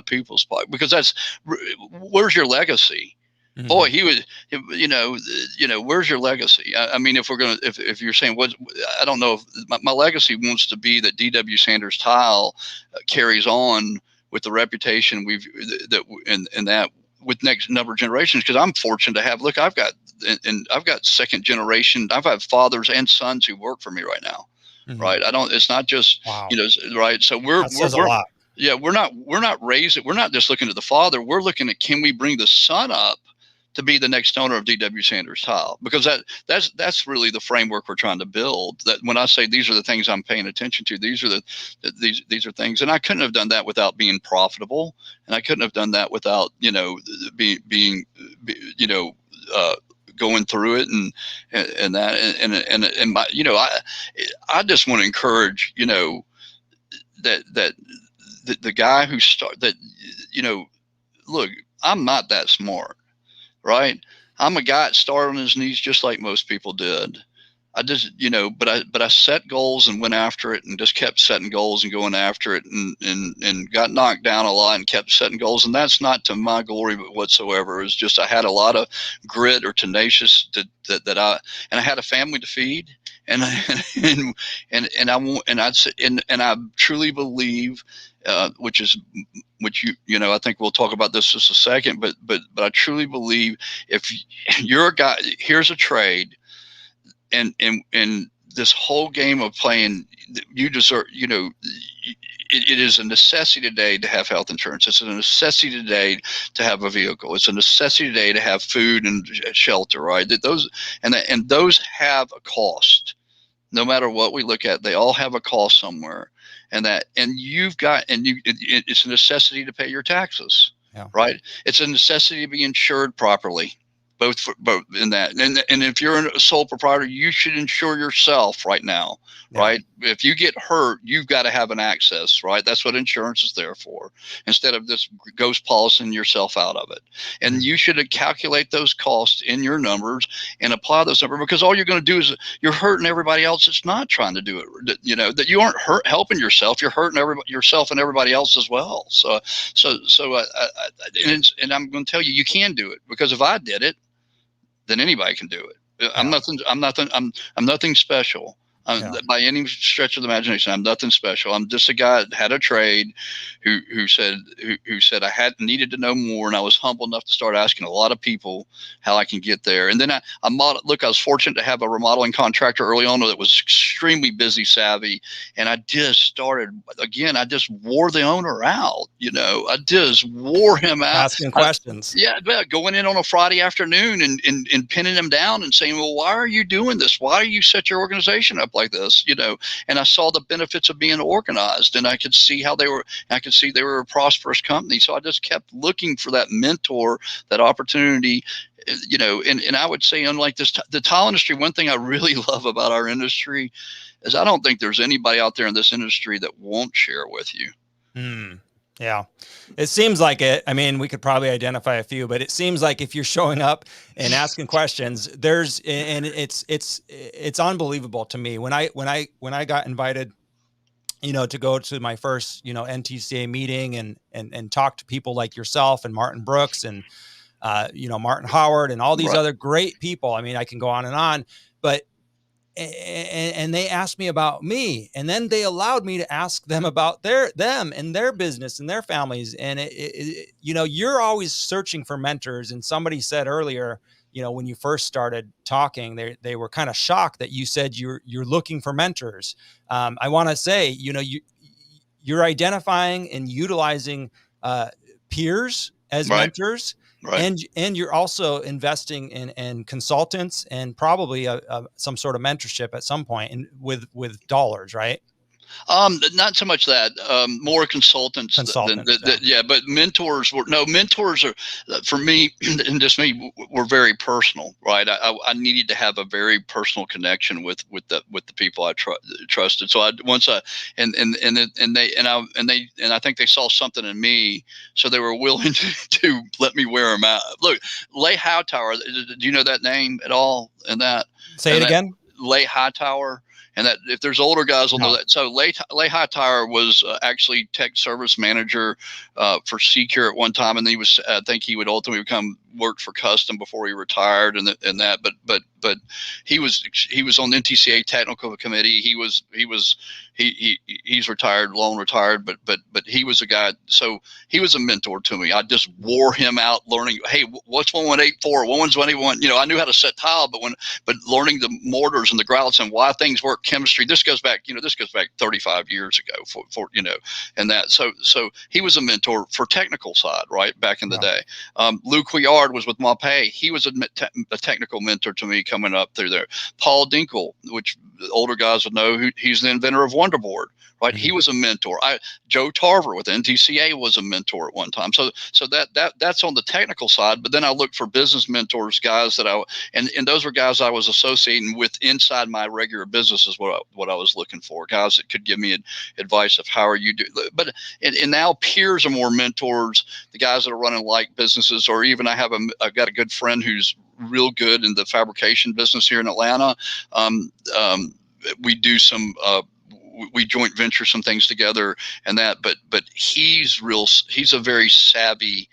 people's pocket? Because that's, where's your legacy? Mm-hmm. Boy, he was, where's your legacy? I mean, if you're saying what, I don't know if my legacy wants to be that D.W. Sanders Tile carries on with the reputation that with next number of generations. Because I'm fortunate to have, look, I've got second generation. I've had fathers and sons who work for me right now. Mm-hmm. Right. It's not just, wow. Right. So we're a lot. Yeah. We're not just looking at the father. We're looking at, can we bring the son up to be the next owner of D.W. Sanders Tile? Because that's really the framework we're trying to build. That when I say these are the things I'm paying attention to, these are things, and I couldn't have done that without being profitable, and I couldn't have done that without being going through it and that and my, I just want to encourage, that the guy who look, I'm not that smart, right? I'm a guy that started on his knees just like most people did. I just, but I set goals and went after it, and just kept setting goals and going after it, and got knocked down a lot and kept setting goals. And that's not to my glory whatsoever. It was just, I had a lot of grit or tenacious I had a family to feed, and I truly believe, which I think we'll talk about this just a second, but I truly believe if you're a guy, here's a trade. And this whole game of playing, you deserve, it is a necessity today to have health insurance. It's a necessity today to have a vehicle. It's a necessity today to have food and shelter, right? Those have a cost. No matter what we look at, they all have a cost somewhere. It's a necessity to pay your taxes, right? It's a necessity to be insured properly. Both in that, and if you're a sole proprietor, you should insure yourself right now, right? If you get hurt, you've got to have an access, right? That's what insurance is there for, instead of this ghost policing yourself out of it. And you should calculate those costs in your numbers and apply those numbers, because all you're going to do is you're hurting everybody else that's not trying to do it. That you aren't helping yourself, you're hurting yourself and everybody else as well. So I'm going to tell you, you can do it, because if I did it, then anybody can do it. I'm nothing special. By any stretch of the imagination, I'm nothing special. I'm just a guy that had a trade who said I needed to know more, and I was humble enough to start asking a lot of people how I can get there. And then I was fortunate to have a remodeling contractor early on that was extremely busy savvy, and I just wore the owner out. I just wore him out. Asking questions. Going in on a Friday afternoon and pinning him down and saying, well, why are you doing this? Why do you set your organization up like this? And I saw the benefits of being organized, and I could see they were a prosperous company. So I just kept looking for that mentor, that opportunity, and I would say, unlike the tile industry, one thing I really love about our industry is I don't think there's anybody out there in this industry that won't share with you. Yeah, it seems like it. I mean, we could probably identify a few, but it seems like if you're showing up and asking questions, it's unbelievable to me. When I got invited, to go to my first, NTCA meeting and talk to people like yourself and Martin Brooks and, Martin Howard and all these other great people. I mean, I can go on, but and they asked me about me, and then they allowed me to ask them about them and their business and their families. And you're always searching for mentors. And somebody said earlier, when you first started talking, they were kind of shocked that you said you're looking for mentors. I want to say, you're identifying and utilizing peers as mentors. Right. And you're also investing in consultants and probably some sort of mentorship at some point with dollars, right? Not so much that, more consultants. But mentors are, for me and just me, were very personal, right? I needed to have a very personal connection with the people I trusted. So I think they saw something in me, so they were willing to let me wear them out. Look, Leigh Hightower, do you know that name at all? Say it again. Leigh Hightower. And that, if there's older guys will know that. So Leigh Hightower was actually tech service manager for Secure at one time, and I think he would ultimately work for Custom before he retired, and that. But he was on the NTCA Technical committee. He's retired, long retired, but he was a guy. So he was a mentor to me. I just wore him out learning. Hey, what's 1184? What's 1181? I knew how to set tile, but learning the mortars and the grouts and why things work, chemistry. This goes back 35 years ago for and that. So he was a mentor for technical side, right, back in the day. Lou Couillard was with Maupay. He was a technical mentor to me coming up through there. Paul Dinkle, which the older guys would know, he's the inventor of WonderBoard, right? Mm-hmm. He was a mentor. Joe Tarver with NTCA was a mentor at one time. So that's on the technical side. But then I looked for business mentors, guys and those were guys I was associating with inside my regular business is what I was looking for. Guys that could give me advice of how are you doing. But and now peers are more mentors. The guys that are running like businesses, or even I've got a good friend who's real good in the fabrication business here in Atlanta. We do some. We joint venture some things together and that, but he's a very savvy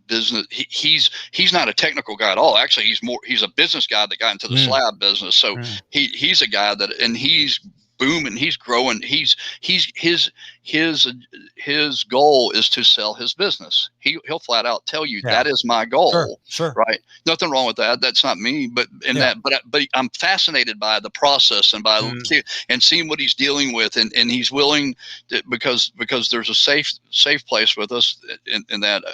business. He's not a technical guy at all. Actually, he's a business guy that got into the slab business. So he's a guy and he's booming. He's growing. His goal is to sell his business. He'll flat out tell you that is my goal. Sure. Right. Nothing wrong with that. That's not me. But I'm fascinated by the process and and seeing what he's dealing with, and he's willing to, because there's a safe place with us in that.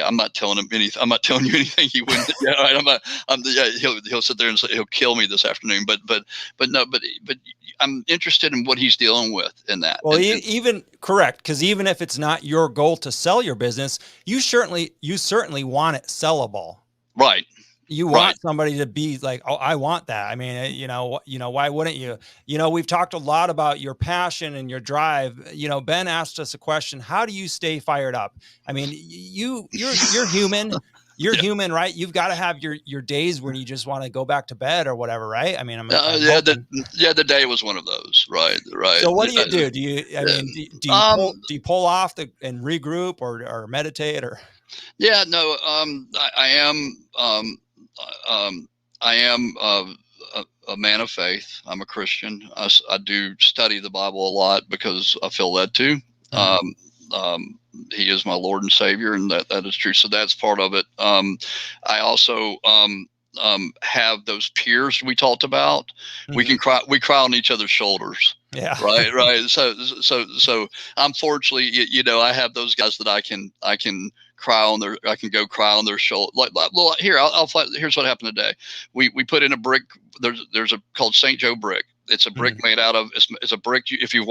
I'm not telling him anything. I'm not telling you anything he wouldn't. He'll sit there and say he'll kill me this afternoon. But I'm interested in what he's dealing with in that. Well, even correct, because even if it's not your goal to sell your business, you certainly want it sellable. Right. You want somebody to be like, oh, I want that. I mean, why wouldn't you? We've talked a lot about your passion and your drive. Ben asked us a question: how do you stay fired up? I mean, you're human. You're human, right? You've got to have your days where you just want to go back to bed or whatever, right? I mean, the day was one of those, right. So what do you do? Do you pull off and regroup or meditate or? Yeah, no, I am a man of faith. I'm a Christian. I do study the Bible a lot because I feel led to. He is my Lord and Savior, and that is true. So that's part of it. I also have those peers we talked about. We cry on each other's shoulders. Yeah. Right. So unfortunately, I have those guys that I can go cry on their shoulder. Well, here, here's what happened today. We put in a brick. There's a called St. Joe brick. It's a brick made out of, it's a brick. If you've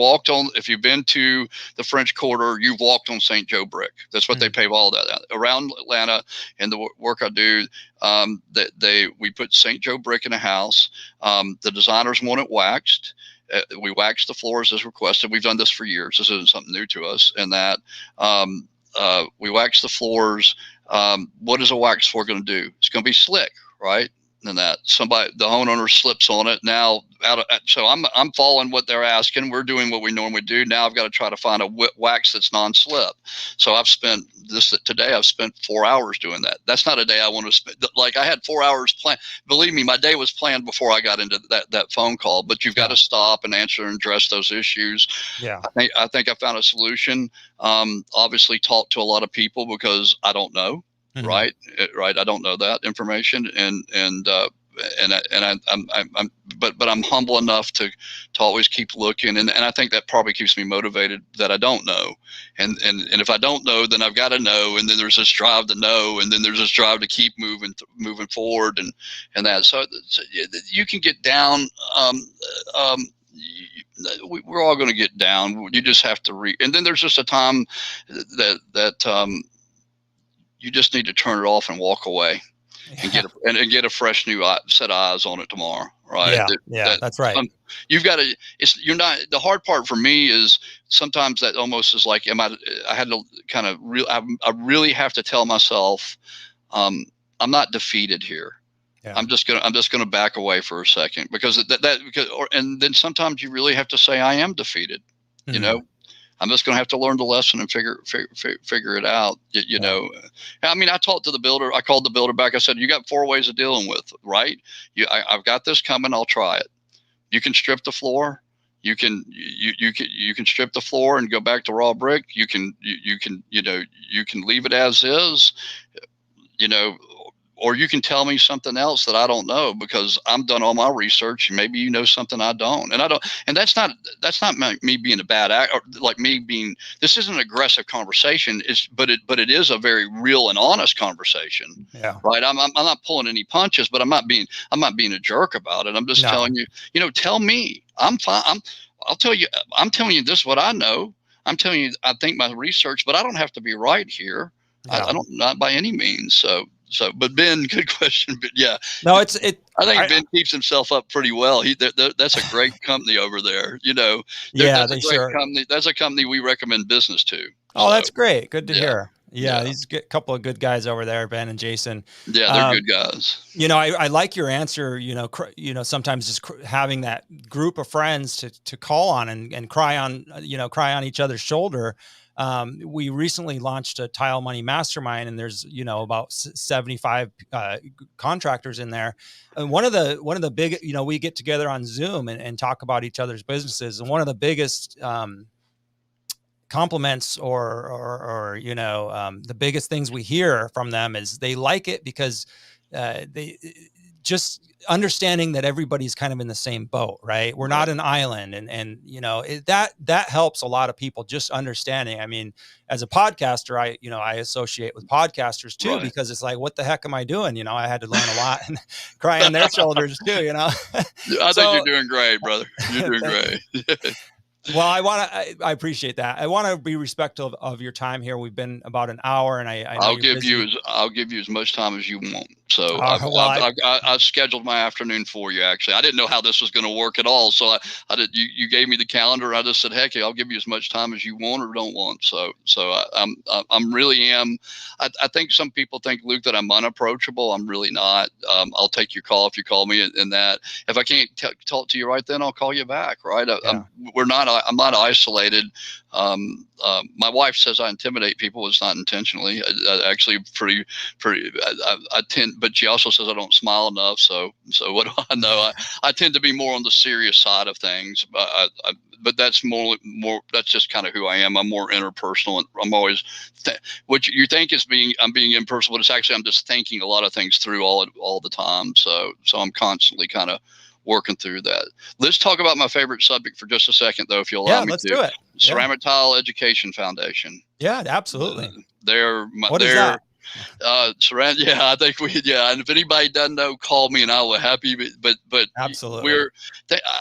been to the French Quarter, you've walked on St. Joe brick. That's what they pave all that around Atlanta. And the work I do, we put St. Joe brick in a house. The designers want it waxed. We wax the floors as requested. We've done this for years. This isn't something new to us. And that we wax the floors. What is a wax floor going to do? It's going to be slick, right? And that the homeowner slips on it. Now so I'm following what they're asking. We're doing what we normally do. Now I've got to try to find a wax that's non-slip. So I've spent 4 hours doing that. That's not a day I want to spend. Like, I had 4 hours planned. Believe me, my day was planned before I got into that phone call. But you've got to stop and answer and address those issues. Yeah, I think I found a solution. Obviously, talk to a lot of people because I don't know. Right. I don't know that information, but I'm humble enough to always keep looking, and I think that probably keeps me motivated that I don't know, and if I don't know, then I've got to know, and then there's this drive to know, and then there's this drive to keep moving forward, and that. So you can get down. We're all going to get down. You just have to and then there's just a time that you just need to turn it off and walk away, and get a fresh new set of eyes on it tomorrow. Right. That's right. You've got to. You're not. The hard part for me is sometimes that almost is like, I had to kind of I really have to tell myself, I'm not defeated here. Yeah. I'm just gonna back away for a second because and then sometimes you really have to say I am defeated. I'm just going to have to learn the lesson and figure it out. I talked to the builder. I called the builder back. I said, you got 4 ways of dealing with, right? I've got this coming. I'll try it. You can strip the floor. You can strip the floor and go back to raw brick. You can leave it as is, or you can tell me something else that I don't know because I'm done all my research and maybe you know something I don't. And that's not me being a bad act or like me being, this isn't an aggressive conversation. But it is a very real and honest conversation. Yeah. Right. I'm not pulling any punches, but I'm not being a jerk about it. I'm just telling you, tell me. I'm fine. I'm telling you this is what I know. I'm telling you, I think my research, but I don't have to be right here. Yeah. I don't, not by any means. So, but Ben, good question. But yeah, no, I think Ben keeps himself up pretty well. That's a great company over there. That's a great company. That's a company we recommend business to. Oh, that's great. Good to hear. Yeah, these a couple of good guys over there, Ben and Jason. Yeah, they're good guys. I like your answer. Sometimes just having that group of friends to call on and cry on each other's shoulder. We recently launched a Tile Money Mastermind, and there's about 75 contractors in there. And one of the big, we get together on Zoom and talk about each other's businesses. And one of the biggest compliments or the biggest things we hear from them is they like it because they just understanding that everybody's kind of in the same boat, right? We're not an island. And that helps a lot of people just understanding. I mean, as a podcaster, I associate with podcasters too, because it's like, what the heck am I doing? I had to learn a lot and cry on their shoulders too, I think you're doing great, brother. You're doing great. Well, I appreciate that. I want to be respectful of your time here. We've been about an hour, and I'll give you as much time as you want. So I scheduled my afternoon for you. Actually, I didn't know how this was going to work at all. So I did. You gave me the calendar. I just said, heck, I'll give you as much time as you want or don't want. So I'm really am. I think some people think, Luke, that I'm unapproachable. I'm really not. I'll take your call if you call me, and that if I can't talk to you right then, I'll call you back. Right? I'm not isolated. My wife says I intimidate people. It's not intentionally. I actually pretty. I tend, but she also says I don't smile enough. So what do I know? I tend to be more on the serious side of things, but that's more. That's just kind of who I am. I'm more interpersonal, and I'm always what you think is I'm being impersonal, but it's actually I'm just thinking a lot of things through all the time. So I'm constantly kind of working through that. Let's talk about my favorite subject for just a second, though, if you'll allow me to. Let's do it. Ceramic Tile Education Foundation. Yeah, absolutely. What is that? I think and if anybody doesn't know, call me and I will happy. But absolutely,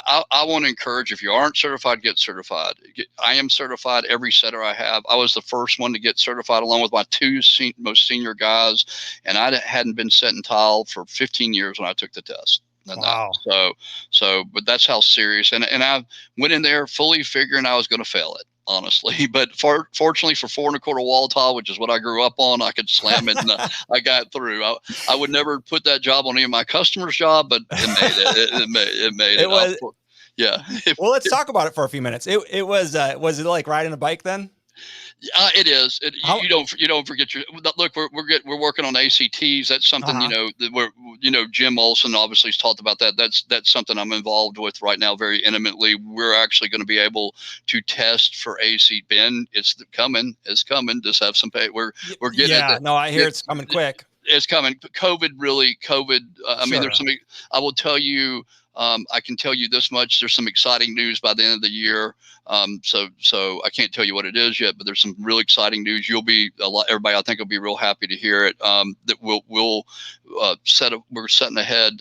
I want to encourage, if you aren't certified, get certified. I am certified. Every setter I have, I was the first one to get certified along with my two most senior guys, and I hadn't been setting tile for 15 years when I took the test. Wow. But that's how serious, and I went in there fully figuring I was going to fail it, honestly. But fortunately for 4 1/4 wall tile, which is what I grew up on, I could slam it, and I got through. I would never put that job on any of my customers' job, but it made it. It made it. Yeah. Well, let's talk about it for a few minutes. It was it like riding a bike then? It is. You don't forget your look. We're working on ACTs. That's something Jim Olson obviously has talked about that. That's something I'm involved with right now very intimately. We're actually going to be able to test for AC. Ben, it's coming. It's coming. Just have some pay. We're getting. Yeah. No, I hear it's coming quick. It's coming. COVID. I mean, there's some. I will tell you. I can tell you this much. There's some exciting news by the end of the year. So I can't tell you what it is yet, but there's some really exciting news. Everybody I think will be real happy to hear it. That we're setting ahead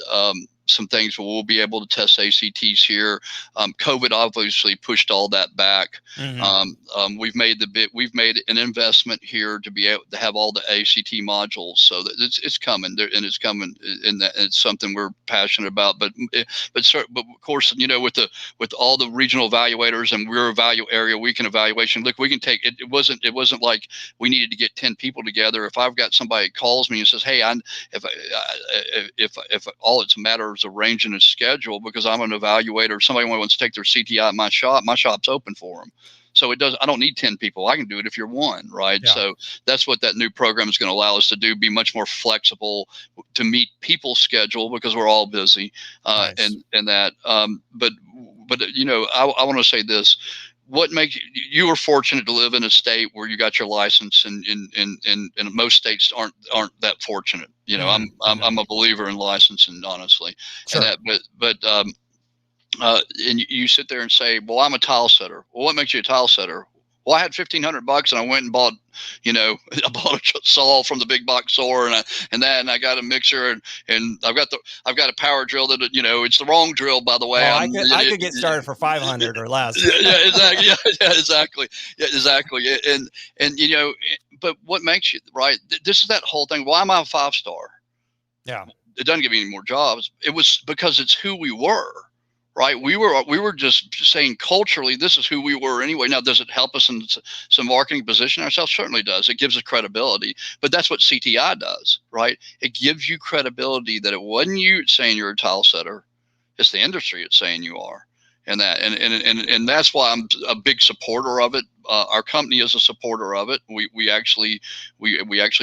some things where we'll be able to test ACTs here. COVID obviously pushed all that back. Mm-hmm. We've made an investment here to be able to have all the ACT modules, so that it's coming there, and it's coming, and it's something we're passionate about. But of course, with all the regional evaluators, and we're area week in evaluation. Look, we can take it. It wasn't like we needed to get 10 people together. If I've got somebody that calls me and says, "Hey, if all it's a matter of arranging a schedule, because I'm an evaluator, somebody wants to take their CTI at my shop's open for them." So I don't need 10 people. I can do it if you're one, right? Yeah. So that's what that new program is going to allow us to do, be much more flexible to meet people's schedule, because we're all busy. Nice. and that, but I want to say this. What makes you were fortunate to live in a state where you got your license, and most states aren't that fortunate. I'm a believer in licensing, honestly. Sure. And and you sit there and say, well, I'm a tile setter. Well, what makes you a tile setter? Well, I had $1,500 and I went and bought, I bought a saw from the big box store, and I got a mixer, and I've got a power drill that, it's the wrong drill, by the way. I could get started for 500 or less. Yeah, exactly. Yeah, exactly. And but what makes you right? This is that whole thing. Why am I a 5-star? Yeah. It doesn't give me any more jobs. It was because it's who we were. Right. We were just saying culturally, this is who we were anyway. Now, does it help us in some marketing position ourselves? Certainly does. It gives us credibility. But that's what CTI does, right? It gives you credibility that it wasn't you saying you're a tile setter. It's the industry it's saying you are. And that's why I'm a big supporter of it. Our company is a supporter of it. We actually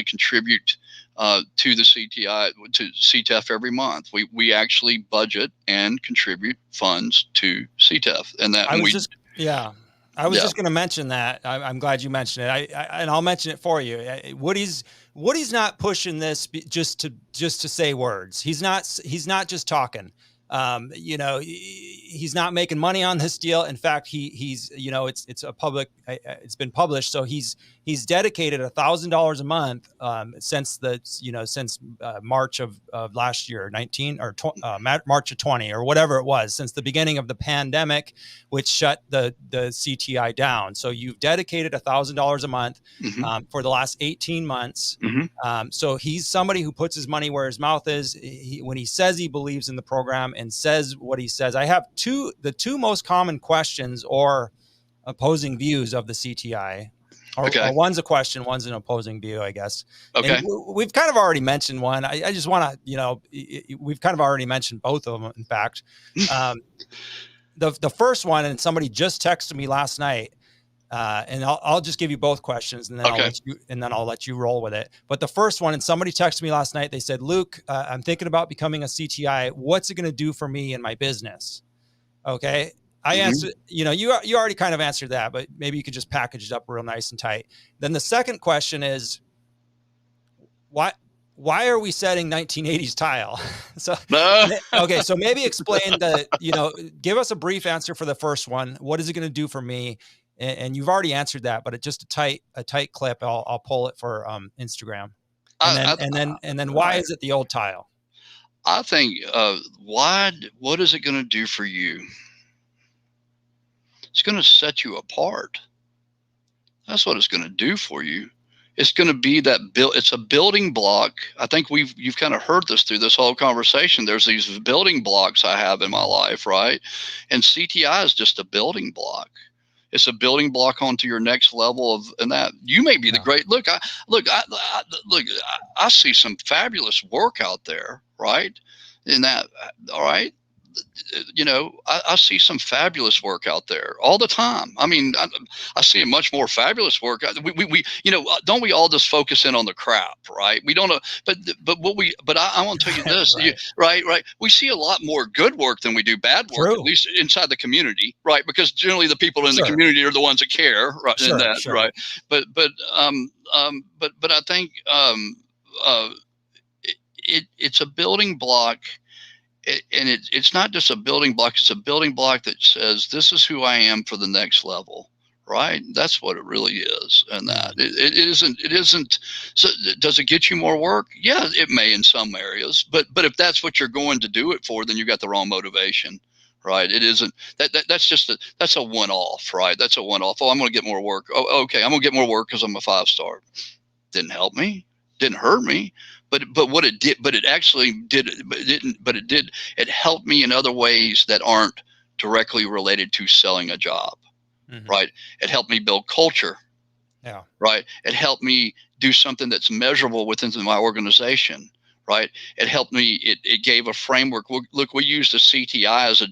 contribute to the CTI, to CTEF every month. We actually budget and contribute funds to CTEF, and that I was just going to mention that. I'm glad you mentioned it. And I'll mention it for you. Woody's not pushing this just to say words. He's not just talking. He's not making money on this deal. In fact, he's it's been published. So he's dedicated $1,000 a month since March of last year, 19 or March of 20 or whatever it was, since the beginning of the pandemic, which shut the CTI down. So you've dedicated $1,000 a month for the last 18 months. Mm-hmm. So he's somebody who puts his money where his mouth is. When he says he believes in the program and says what he says. I have the two most common questions or opposing views of the CTI. Or one's a question, one's an opposing view, I guess. Okay. And we've kind of already mentioned one. I just want to, we've kind of already mentioned both of them, in fact. The first one, and somebody just texted me last night, And I'll just give you both questions, and then I'll let you roll with it. But the first one, and somebody texted me last night. They said, "Luke, I'm thinking about becoming a CTI. What's it going to do for me in my business?" Okay, I answered. You already kind of answered that, but maybe you could just package it up real nice and tight. Then the second question is, why are we setting 1980s tile? So maybe explain give us a brief answer for the first one. What is it going to do for me? And you've already answered that, but it's just a tight clip. I'll pull it for Instagram. And then why is it the old tile? I think what is it going to do for you? It's going to set you apart. That's what it's going to do for you. It's going to be it's a building block. I think you've kind of heard this through this whole conversation. There's these building blocks I have in my life, right? And CTI is just a building block. It's a building block onto your next level and that you may be the great look. I see some fabulous work out there, right? In that, all right. I see some fabulous work out there all the time. I mean, I see a much more fabulous work. Don't we all just focus in on the crap, right? We don't know, but I want to tell you this, right. We see a lot more good work than we do bad work, at least inside the community, right? Because generally the people in the community are the ones that care, right? Right. But I think it's a building block. And it's not just a building block. It's a building block that says, this is who I am for the next level, right? That's what it really is. And that it isn't. So does it get you more work? Yeah, it may in some areas, but if that's what you're going to do it for, then you got the wrong motivation, right? It isn't that's a one-off, right? That's a one-off. Oh, I'm going to get more work. Oh, okay. I'm going to get more work because I'm a 5-star. Didn't help me. Didn't hurt me. But it helped me in other ways that aren't directly related to selling a job, right? It helped me build culture, right? It helped me do something that's measurable within my organization, right? It helped me. It gave a framework. Look, we use the CTI as the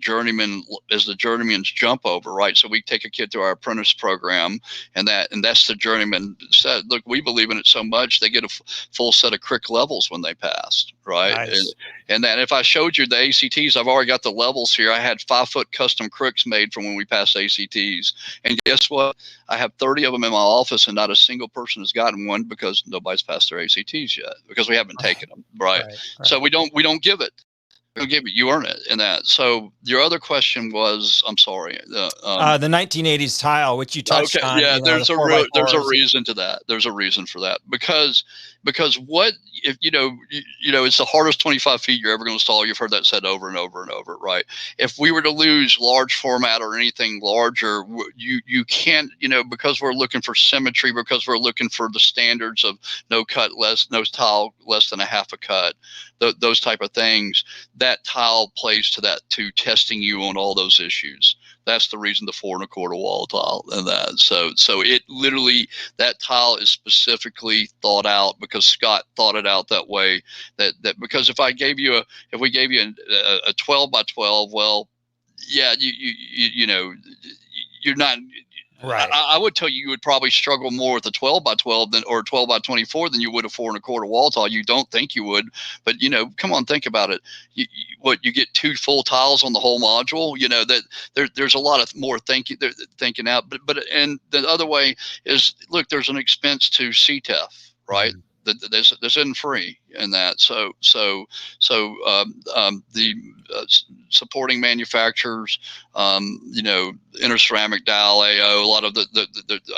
journeyman's jump over, right? So we take a kid through our apprentice program, and that's the journeyman said. Look, we believe in it so much they get a full set of crick levels when they pass, right? Nice. And then if I showed you the ACTs, I've already got the levels here. I had 5-foot custom cricks made from when we passed ACTs, and guess what? I have 30 of them in my office, and not a single person has gotten one because nobody's passed their ACTs yet because we haven't taken them. Right. So we don't give it. We don't give it. You earn it in that. So your other question was, I'm sorry. The 1980s tile, which you touched on. Yeah, there's a reason to that. There's a reason for that because what if it's the hardest 25 feet you're ever going to install. You've heard that said over and over and over, right? If we were to lose large format or anything larger, you can't, because we're looking for symmetry, because we're looking for the standards of no tile less than a half a cut, those type of things. That tile plays to that, to testing you on all those issues. That's the reason the 4 1/4 wall tile and that. So it literally, that tile is specifically thought out because Scott thought it out that way. That because if we gave you a 12 by 12, well, yeah, you're not. Right. I would tell you would probably struggle more with a 12 by 12 or 12 by 24 than you would a 4 1/4 wall tile. You don't think you would, but come on, think about it. You get 2 full tiles on the whole module. That there's a lot of more thinking out. But and the other way is, look, there's an expense to CTEF, right? Mm-hmm. This isn't free in that. So the supporting manufacturers, Interceramic, Dow, AO, a lot of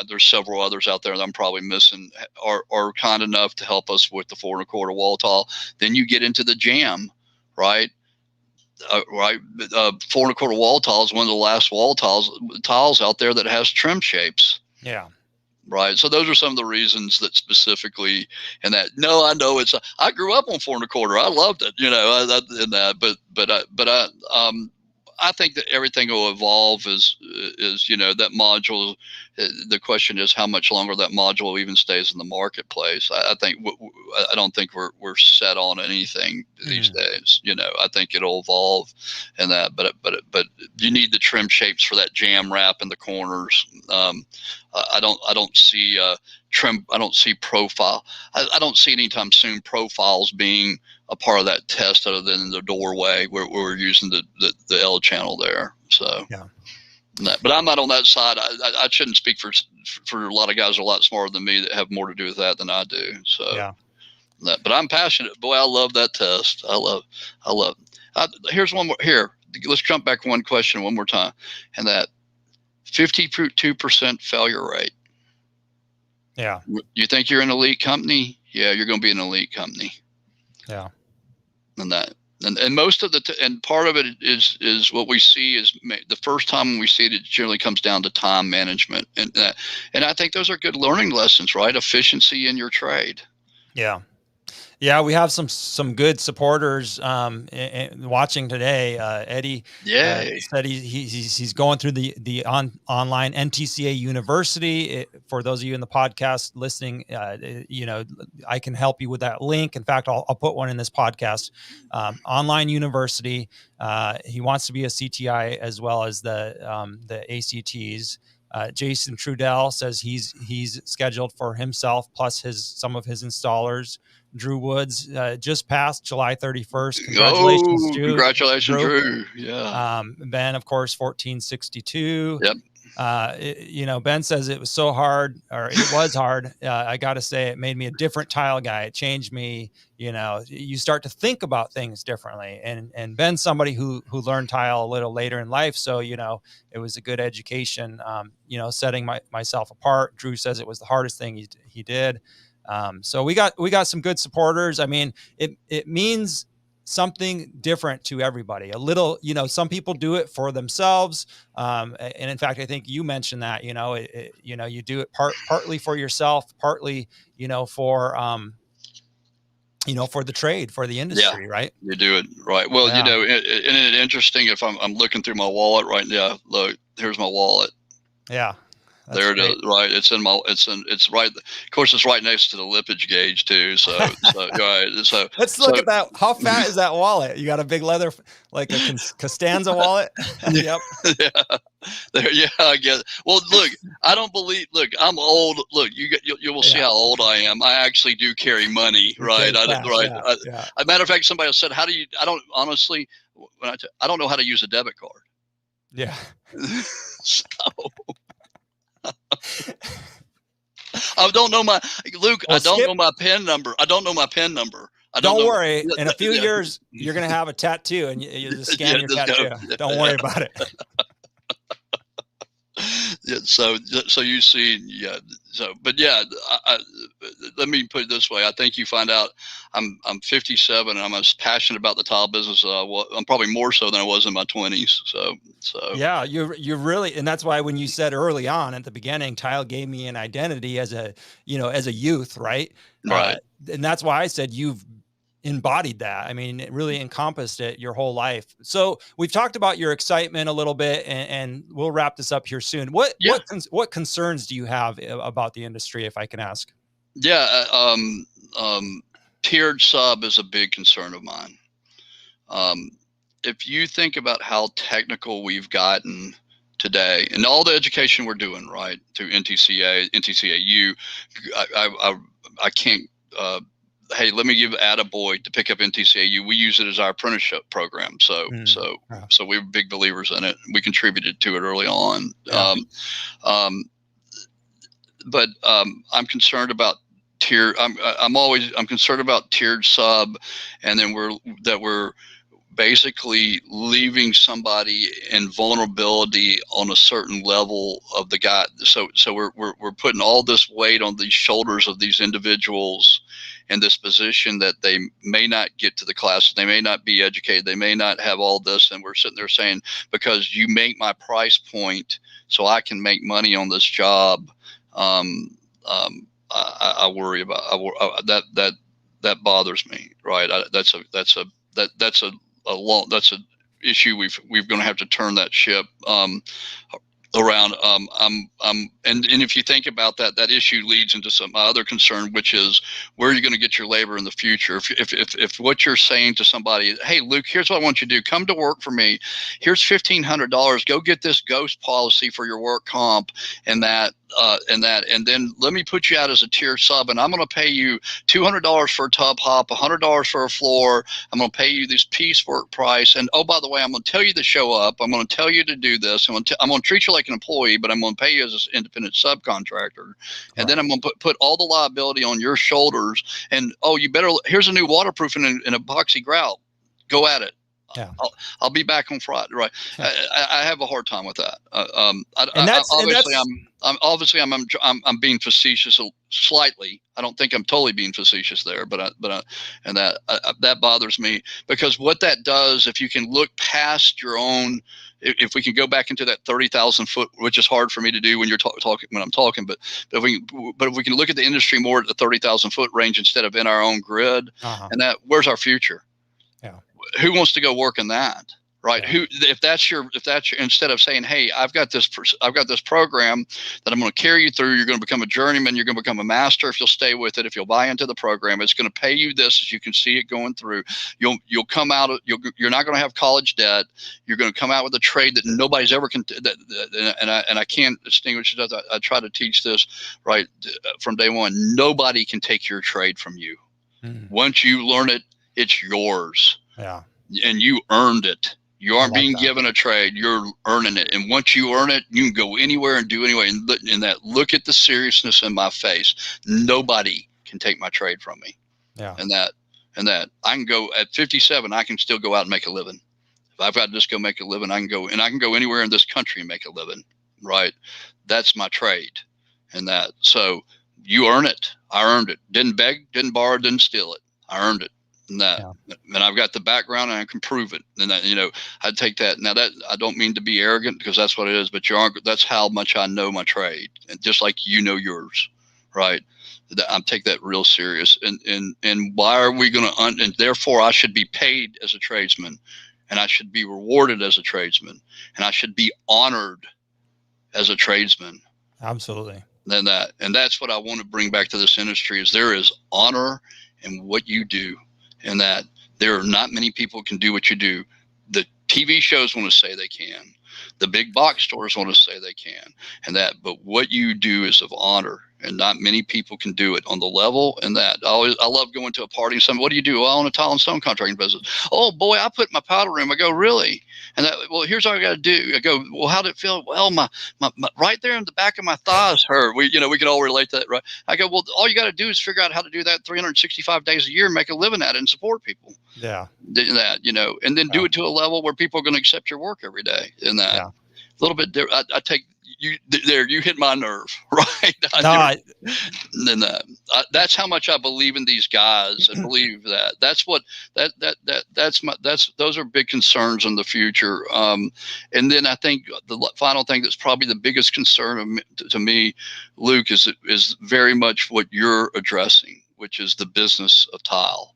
there's several others out there that I'm probably missing, are kind enough to help us with the 4 1/4 wall tile. Then you get into the jam, right? 4 1/4 wall tile is one of the last tiles out there that has trim shapes. Yeah. Right. So those are some of the reasons that specifically, and that, I know I grew up on 4 1/4. I loved it, I think that everything will evolve is that module. The question is how much longer that module even stays in the marketplace. I don't think we're set on anything these days. I think it'll evolve and that, but you need the trim shapes for that jam wrap in the corners. I don't see I don't see profile. I don't see anytime soon profiles being a part of that test other than the doorway where we're using the L channel there. So yeah. But I'm not on that side. I shouldn't speak for a lot of guys who are a lot smarter than me that have more to do with that than I do. So Yeah. But I'm passionate. Boy, I love that test. I love. Here's one more. Here, let's jump back one question one more time, and that 52% failure rate. Yeah. You think you're an elite company? Yeah, you're going to be an elite company. Yeah. And that, and most of and part of it is what we see is the first time we see it generally comes down to time management, and I think those are good learning lessons, right? Efficiency in your trade. Yeah. Yeah, we have some good supporters watching today. Eddie said he's going through the online NTCA University. For those of you in the podcast listening, I can help you with that link. In fact, I'll put one in this podcast. Online university. He wants to be a CTI as well as the ACTs. Jason Trudell says he's scheduled for himself plus some of his installers. Drew Woods just passed July 31st. Congratulations, Drew. Congratulations, Drew. Yeah. Ben, of course, 1462. Yep. Ben says it was so hard, or it was hard. I got to say, it made me a different tile guy. It changed me. You start to think about things differently. And Ben's somebody who learned tile a little later in life. So, it was a good education, setting myself apart. Drew says it was the hardest thing he did. So we got some good supporters. I mean, it means something different to everybody. A little, some people do it for themselves. And in fact, I think you mentioned that, you do it partly for yourself, partly, for the trade, for the industry, right? You do it right. Well, isn't it interesting if I'm looking through my wallet right now, look, here's my wallet. Yeah. That's there it great. is, right? It's right. Of course, it's right next to the lippage gauge too. So right. So let's look at that. How fat is that wallet? You got a big leather, like a Costanza wallet? Yep. Yeah. There. Yeah. I guess. Well, look, I don't believe. Look, I'm old. Look, you will see how old I am. I actually do carry money, right? Yeah. As a matter of fact, somebody said, "How do you?" I don't honestly. I don't know how to use a debit card. Yeah. So. I don't know my Luke. I don't know my PIN number. Don't worry. In a few years, you're going to have a tattoo, and you just scan your tattoo. Don't worry about it. Yeah. So you see. Yeah. So, but yeah. Let me put it this way. I think you find out I'm 57 and I'm as passionate about the tile business. I'm probably more so than I was in my 20s. So. Yeah, you're really, and that's why when you said early on at the beginning, tile gave me an identity as a youth, right? Right. And that's why I said you've embodied that. I mean, it really encompassed it your whole life. So we've talked about your excitement a little bit, and we'll wrap this up here soon. What concerns do you have about the industry, if I can ask? Yeah. Tiered sub is a big concern of mine. If you think about how technical we've gotten today and all the education we're doing, right, through NTCA, NTCAU, I can't, hey, let me give attaboy to pick up NTCAU. We use it as our apprenticeship program. So we were big believers in it. We contributed to it early on. Yeah. But I'm concerned about I'm concerned about tiered sub, and then we're basically leaving somebody in vulnerability on a certain level of the guy. So we're putting all this weight on the shoulders of these individuals in this position that they may not get to the classes, they may not be educated, they may not have all this, and we're sitting there saying, because you make my price point so I can make money on this job. I worry about that bothers me, right? That's an issue we're going to have to turn that ship around. And if you think about that issue leads into some other concern, which is where are you going to get your labor in the future? If what you're saying to somebody, hey, Luke, here's what I want you to do. Come to work for me. Here's $1,500. Go get this ghost policy for your work comp, and that and then let me put you out as a tier sub, and I'm going to pay you $200 for a tub hop, $100 for a floor. I'm going to pay you this piecework price, and oh, by the way, I'm going to tell you to show up. I'm going to tell you to do this. I'm going to treat you like an employee, but I'm going to pay you as an independent subcontractor, and then I'm going to put all the liability on your shoulders. And oh, you better, here's a new waterproofing and epoxy grout. Go at it. Yeah. I'll be back on Friday. Right. Yeah. I have a hard time with that. I'm being facetious slightly. I don't think I'm totally being facetious there, but that bothers me, because what that does, if you can look past your own, if we can go back into that 30,000 foot, which is hard for me to do when you're talking, when I'm talking, but if we can look at the industry more at the 30,000 foot range instead of in our own grid, and that, where's our future? Yeah. Who wants to go work in that, right? Yeah. If that's your, instead of saying, hey, I've got this program that I'm going to carry you through. You're going to become a journeyman. You're going to become a master if you'll stay with it. If you'll buy into the program, it's going to pay you this as you can see it going through. You'll come out. You're not going to have college debt. You're going to come out with a trade that nobody's ever can. And I can't distinguish it. I try to teach this right from day one. Nobody can take your trade from you. Once you learn it, it's yours. Yeah. And you earned it. You aren't being given a trade. You're earning it. And once you earn it, you can go anywhere and do anyway. And that, look at the seriousness in my face. Nobody can take my trade from me. Yeah. And that I can go at 57, I can still go out and make a living. If I've got to just go make a living, I can go anywhere in this country and make a living. Right. That's my trade. And that, so you earn it. I earned it. Didn't beg, didn't borrow, didn't steal it. I earned it. And I've got the background and I can prove it. And that, I'd take that. Now that, I don't mean to be arrogant, because that's what it is, but that's how much I know my trade, and just like you know yours, right? I take that real serious. And why are we going to? And therefore, I should be paid as a tradesman, and I should be rewarded as a tradesman, and I should be honored as a tradesman. Absolutely. And that's what I want to bring back to this industry: is there is honor in what you do. And that there are not many people can do what you do. The TV shows want to say they can. The big box stores want to say they can. But what you do is of honor, and not many people can do it on the level. And that I love going to a party and saying, what do you do? Well, I own a tile and stone contracting business. Oh boy, I put my powder room. I go, really? And well, here's what I got to do. I go, well, how did it feel? Well, my right there in the back of my thighs hurt. We can all relate to that, right? I go, well, all you got to do is figure out how to do that 365 days a year, make a living at it, and support people. Yeah. That, and then do it to a level where people are going to accept your work every day. And that a little bit different. I take you there. You hit my nerve, right? That's how much I believe in these guys, and believe that. That's what those are big concerns in the future. And then I think the final thing that's probably the biggest concern to me, Luke, is very much what you're addressing, which is the business of tile.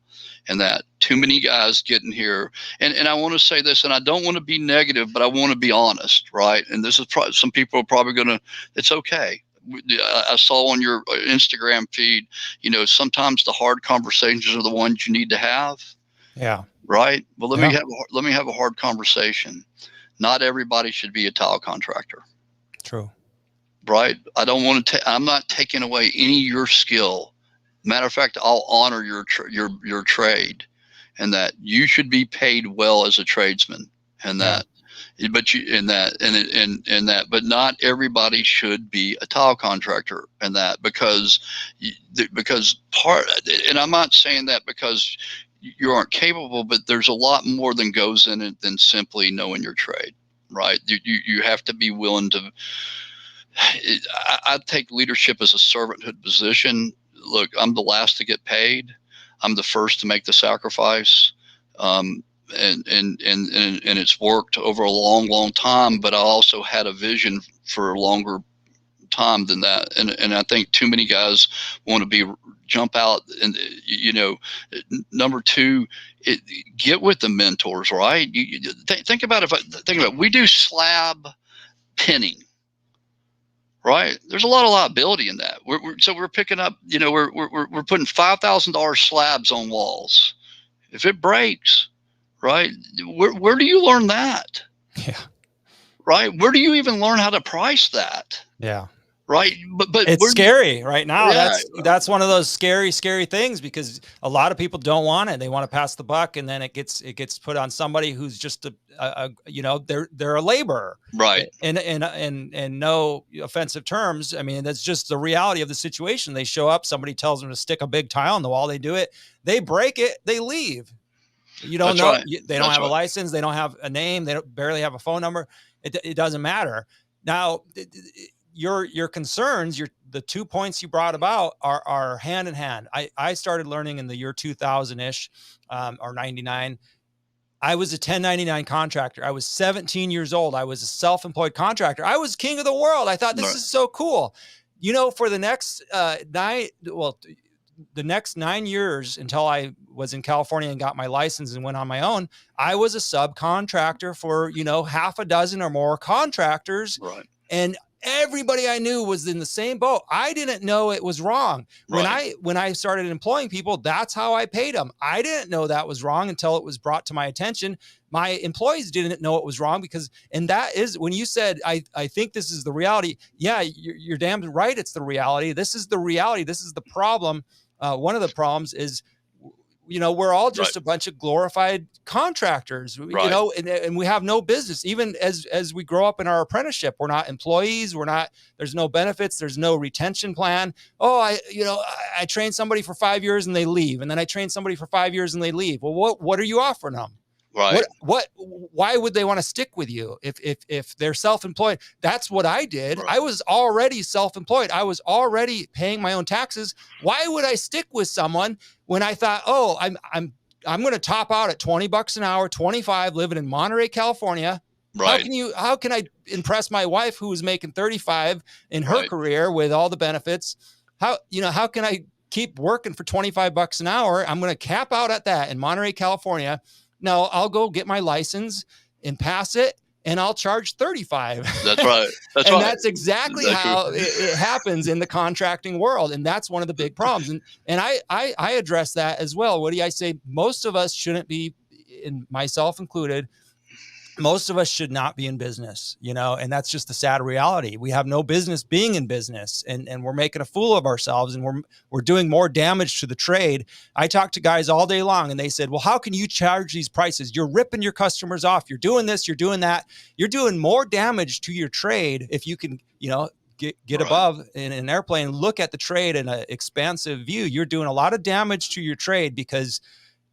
And that too many guys get in here, and I want to say this, and I don't want to be negative, but I want to be honest, right? And this is probably, some people are probably going to, it's okay. I saw on your Instagram feed, sometimes the hard conversations are the ones you need to have. Yeah. Right. Well, let me have a hard conversation. Not everybody should be a tile contractor. True. Right. I don't want to. I'm not taking away any of your skill. Matter of fact, I'll honor your trade, and that you should be paid well as a tradesman, and that, but not everybody should be a tile contractor, and that because and I'm not saying that because you aren't capable, but there's a lot more than goes in it than simply knowing your trade, right? You have to be willing to. I take leadership as a servanthood position. Look, I'm the last to get paid. I'm the first to make the sacrifice. And it's worked over a long, long time, but I also had a vision for a longer time than that. And I think too many guys want to jump out and, number two, get with the mentors, right? Think about we do slab pinning. Right. There's a lot of liability in that. We're picking up, we're putting $5,000 slabs on walls. If it breaks, right, where do you learn that? Yeah. Right. Where do you even learn how to price that? Yeah. right? But It's scary right now. Yeah. That's one of those scary things, because a lot of people don't want it. They want to pass the buck, and then it gets put on somebody who's just they're a laborer. Right. And no offensive terms. I mean, that's just the reality of the situation. They show up, somebody tells them to stick a big tile on the wall, they do it, they break it, they leave. You don't know. Right. They don't have a license. They don't have a name. They barely have a phone number. It doesn't matter. Now, your concerns, the 2 points you brought about are hand in hand. I started learning in the year 2000-ish, or 99. I was a 1099 contractor. I was 17 years old. I was a self-employed contractor. I was king of the world. I thought, this is so cool. For the next the next 9 years, until I was in California and got my license and went on my own, I was a subcontractor for, half a dozen or more contractors. Right. And everybody I knew was in the same boat. I didn't know it was wrong. Right. When I started employing people, that's how I paid them. I didn't know that was wrong until it was brought to my attention. My employees didn't know it was wrong, and that is when you said, I think this is the reality. Yeah, you're damn right. It's the reality. This is the reality. This is the problem. One of the problems is, we're all just a bunch of glorified contractors, and we have no business. Even as we grow up in our apprenticeship, we're not employees. There's no benefits. There's no retention plan. Oh, I train somebody for 5 years and they leave. And then I train somebody for 5 years and they leave. Well, what are you offering them? Right. Why would they want to stick with you if they're self-employed? That's what I did. Right. I was already self-employed. I was already paying my own taxes. Why would I stick with someone when I thought, oh, I'm going to top out at $20 an hour, 25, living in Monterey, California. Right. How can I impress my wife, who was making 35 in her career with all the benefits? How can I keep working for $25 an hour? I'm going to cap out at that in Monterey, California. No, I'll go get my license and pass it, and I'll charge 35. That's right. That's exactly how it happens in the contracting world. And that's one of the big problems. And I address that as well. Woody, I say most of us shouldn't be, and myself included, most of us should not be in business, and that's just the sad reality. We have no business being in business, and we're making a fool of ourselves, and we're doing more damage to the trade. I talk to guys all day long, and they said, well, how can you charge these prices? You're ripping your customers off. You're doing this, you're doing that. You're doing more damage to your trade if you can, get above in an airplane and look at the trade in an expansive view. You're doing a lot of damage to your trade because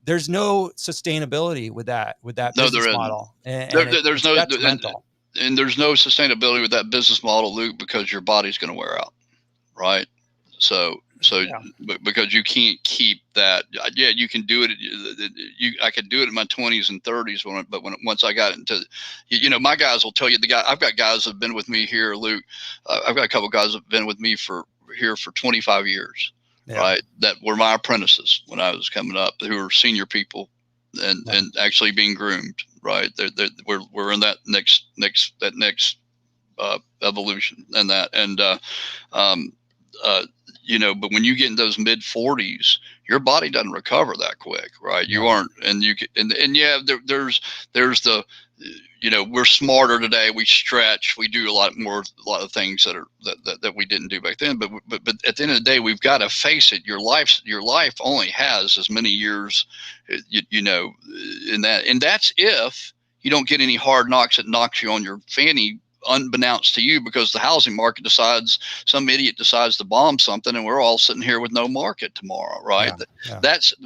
there's no sustainability with that business model. There's no sustainability with that business model, Luke, because your body's going to wear out, right? So because you can't keep that. Yeah, you can do it. I could do it in my 20s and 30s, once I got into, my guys will tell you. I've got guys that have been with me here, Luke. I've got a couple of guys that have been with me for 25 years. Yeah. Right, that were my apprentices when I was coming up, who were senior people, and actually being groomed. Right, we're in that next evolution and that, but when you get in those mid 40s, your body doesn't recover that quick, right? You aren't, and you can, and yeah, there's the. We're smarter today. We stretch. We do a lot of things that we didn't do back then. But at the end of the day, we've got to face it. Your life only has as many years, in that. And that's if you don't get any hard knocks that knocks you on your fanny, unbeknownst to you, because the housing market some idiot decides to bomb something, and we're all sitting here with no market tomorrow, right?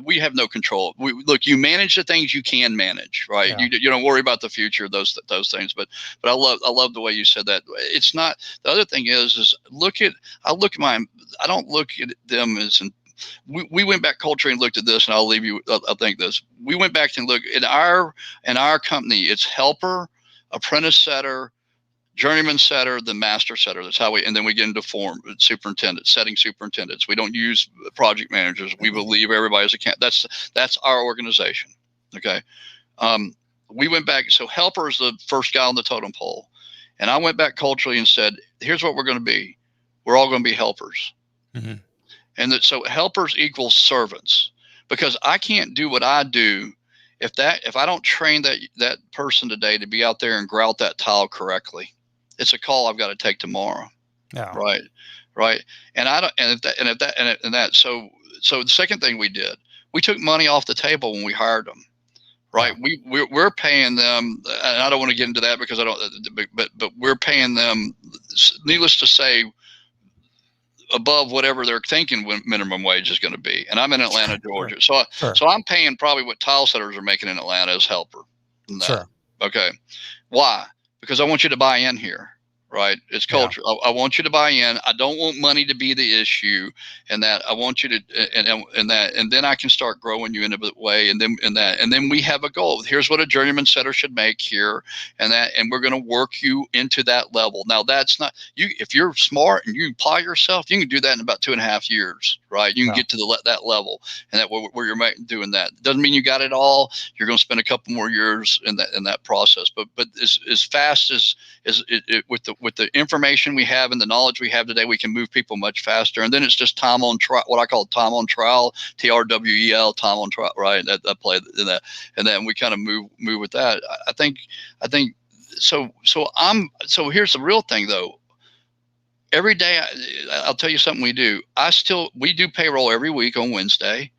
We have no control. You manage the things you can manage, right? Yeah. You don't worry about the future of those things. But I love the way you said that. It's not. The other thing is I don't look at them as we went back culturally and looked at this, and I'll think this. We went back and looked in our company. It's helper, apprentice setter, journeyman setter, the master setter. That's how and then we get into setting superintendents. We don't use project managers. We believe everybody's that's our organization. Okay. We went back. So helper is the first guy on the totem pole. And I went back culturally and said, here's what we're going to be. We're all going to be helpers. Mm-hmm. And so helpers equals servants, because I can't do what I do if I don't train that person today to be out there and grout that tile correctly. It's a call I've got to take tomorrow. Yeah. Right. Right. And I don't, and that, so the second thing we did, we took money off the table when we hired them. Right. Yeah. We're paying them, and I don't want to get into that because I don't, but we're paying them, needless to say, above whatever they're thinking minimum wage is going to be. And I'm in Atlanta, Georgia. Sure. So I'm paying probably what tile setters are making in Atlanta as helper. Sure. Okay. Why? Because I want you to buy in here. Right. It's culture. Yeah. I want you to buy in. I don't want money to be the issue, and that I want you to, and then I can start growing you in a way. And then we have a goal. Here's what a journeyman setter should make here. And we're going to work you into that level. Now that's not you. If you're smart and you apply yourself, you can do that in about 2.5 years. Right. You can get to that level, and that where you're doing that. Doesn't mean you got it all. You're going to spend a couple more years in that process. But as fast as with the information we have and the knowledge we have today, we can move people much faster. And then it's just time on trial, what I call time on trial, TRWEL, time on trial, right? That play in that, and then we kind of move with that. I think so. So here's the real thing though. Every day, I'll tell you something we do. We do payroll every week on Wednesday.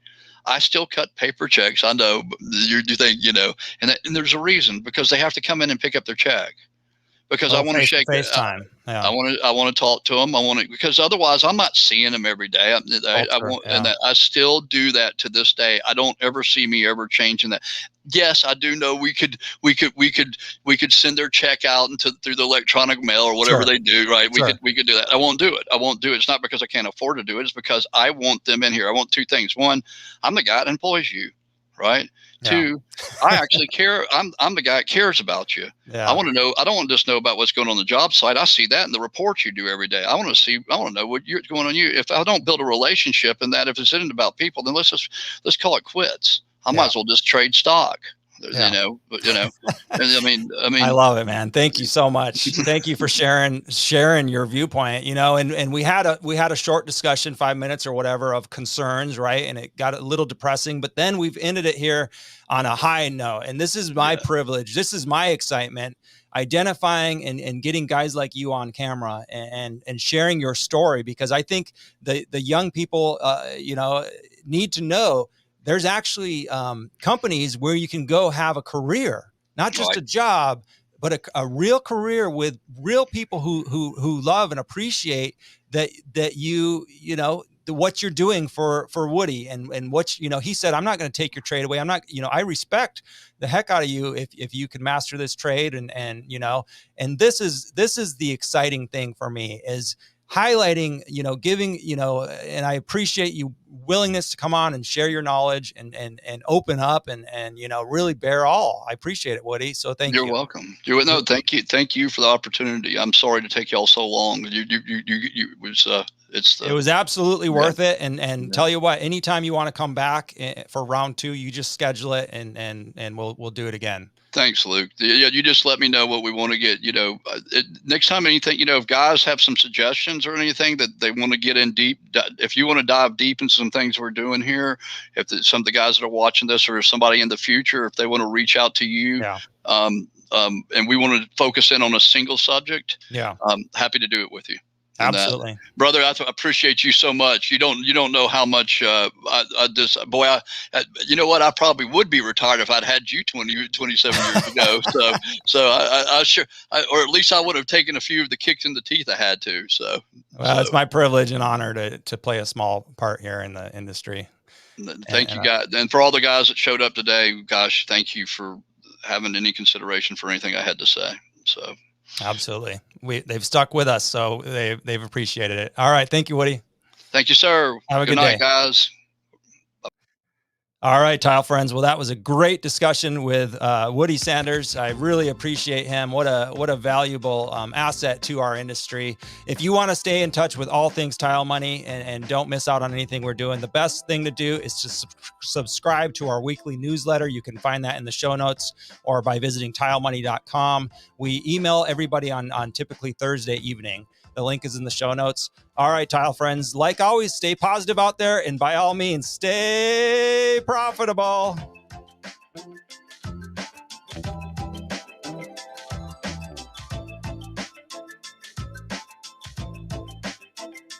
I still cut paper checks. I know you think, and there's a reason, because they have to come in and pick up their check. Because I want to shake FaceTime. Yeah. I want to talk to them. Because otherwise I'm not seeing them every day. And that I still do that to this day. I don't ever see me ever changing that. Yes, I do know we could send their check out through the electronic mail or whatever they do. Right. We could do that. I won't do it. It's not because I can't afford to do it. It's because I want them in here. I want two things. One, I'm the guy that employs you. Right. Yeah. Two, I actually care. I'm the guy that cares about you. Yeah. I want to know. I don't want to just know about what's going on the job site. I see that in the reports you do every day. I want to know what's going on you. If I don't build a relationship in that, if it's isn't about people, then let's call it quits. I might as well just trade stock. Yeah. I mean, I love it, man. Thank you so much. Thank you for sharing your viewpoint, and we had a short discussion, 5 minutes or whatever, of concerns, right? And it got a little depressing, but then we've ended it here on a high note. And this is my privilege. This is my excitement, identifying and getting guys like you on camera and sharing your story, because I think the young people, need to know there's actually companies where you can go have a career, not just a job, but a real career with real people who love and appreciate that what you're doing for Woody and what, he said, I'm not going to take your trade away. I'm not, I respect the heck out of you if you can master this trade and this is the exciting thing for me, is highlighting, giving, and I appreciate you willingness to come on and share your knowledge and open up and really bear all. I appreciate it, Woody. So thank you. You're welcome. Thank you. Thank you for the opportunity. I'm sorry to take y'all so long. It was absolutely worth it. And tell you what, anytime you want to come back for round 2, you just schedule it and we'll do it again. Thanks, Luke. Yeah, you just let me know what we want to get. Next time, anything, if guys have some suggestions or anything that they want to get in deep, if you want to dive deep into some things we're doing here, if some of the guys that are watching this or somebody in the future, if they want to reach out to you, and we want to focus in on a single subject, I'm happy to do it with you. Absolutely, brother. I appreciate you so much. You don't know how much I you know what? I probably would be retired if I'd had you 27 years ago. So I sure, or at least I would have taken a few of the kicks in the teeth I had to. It's my privilege and honor to play a small part here in the industry. Thank you, guys, and for all the guys that showed up today. Gosh, thank you for having any consideration for anything I had to say. So. Absolutely. They've stuck with us, so they've appreciated it. All right. Thank you, Woody. Thank you, sir. Have a good night, day, guys. All right, tile friends. Well, that was a great discussion with Woody Sanders. I really appreciate him. What a valuable asset to our industry. If you want to stay in touch with all things tile money and don't miss out on anything we're doing, the best thing to do is to subscribe to our weekly newsletter. You can find that in the show notes or by visiting tilemoney.com. We email everybody on typically Thursday evening. The link is in the show notes. All right, tile friends, like always, stay positive out there. And by all means, stay profitable.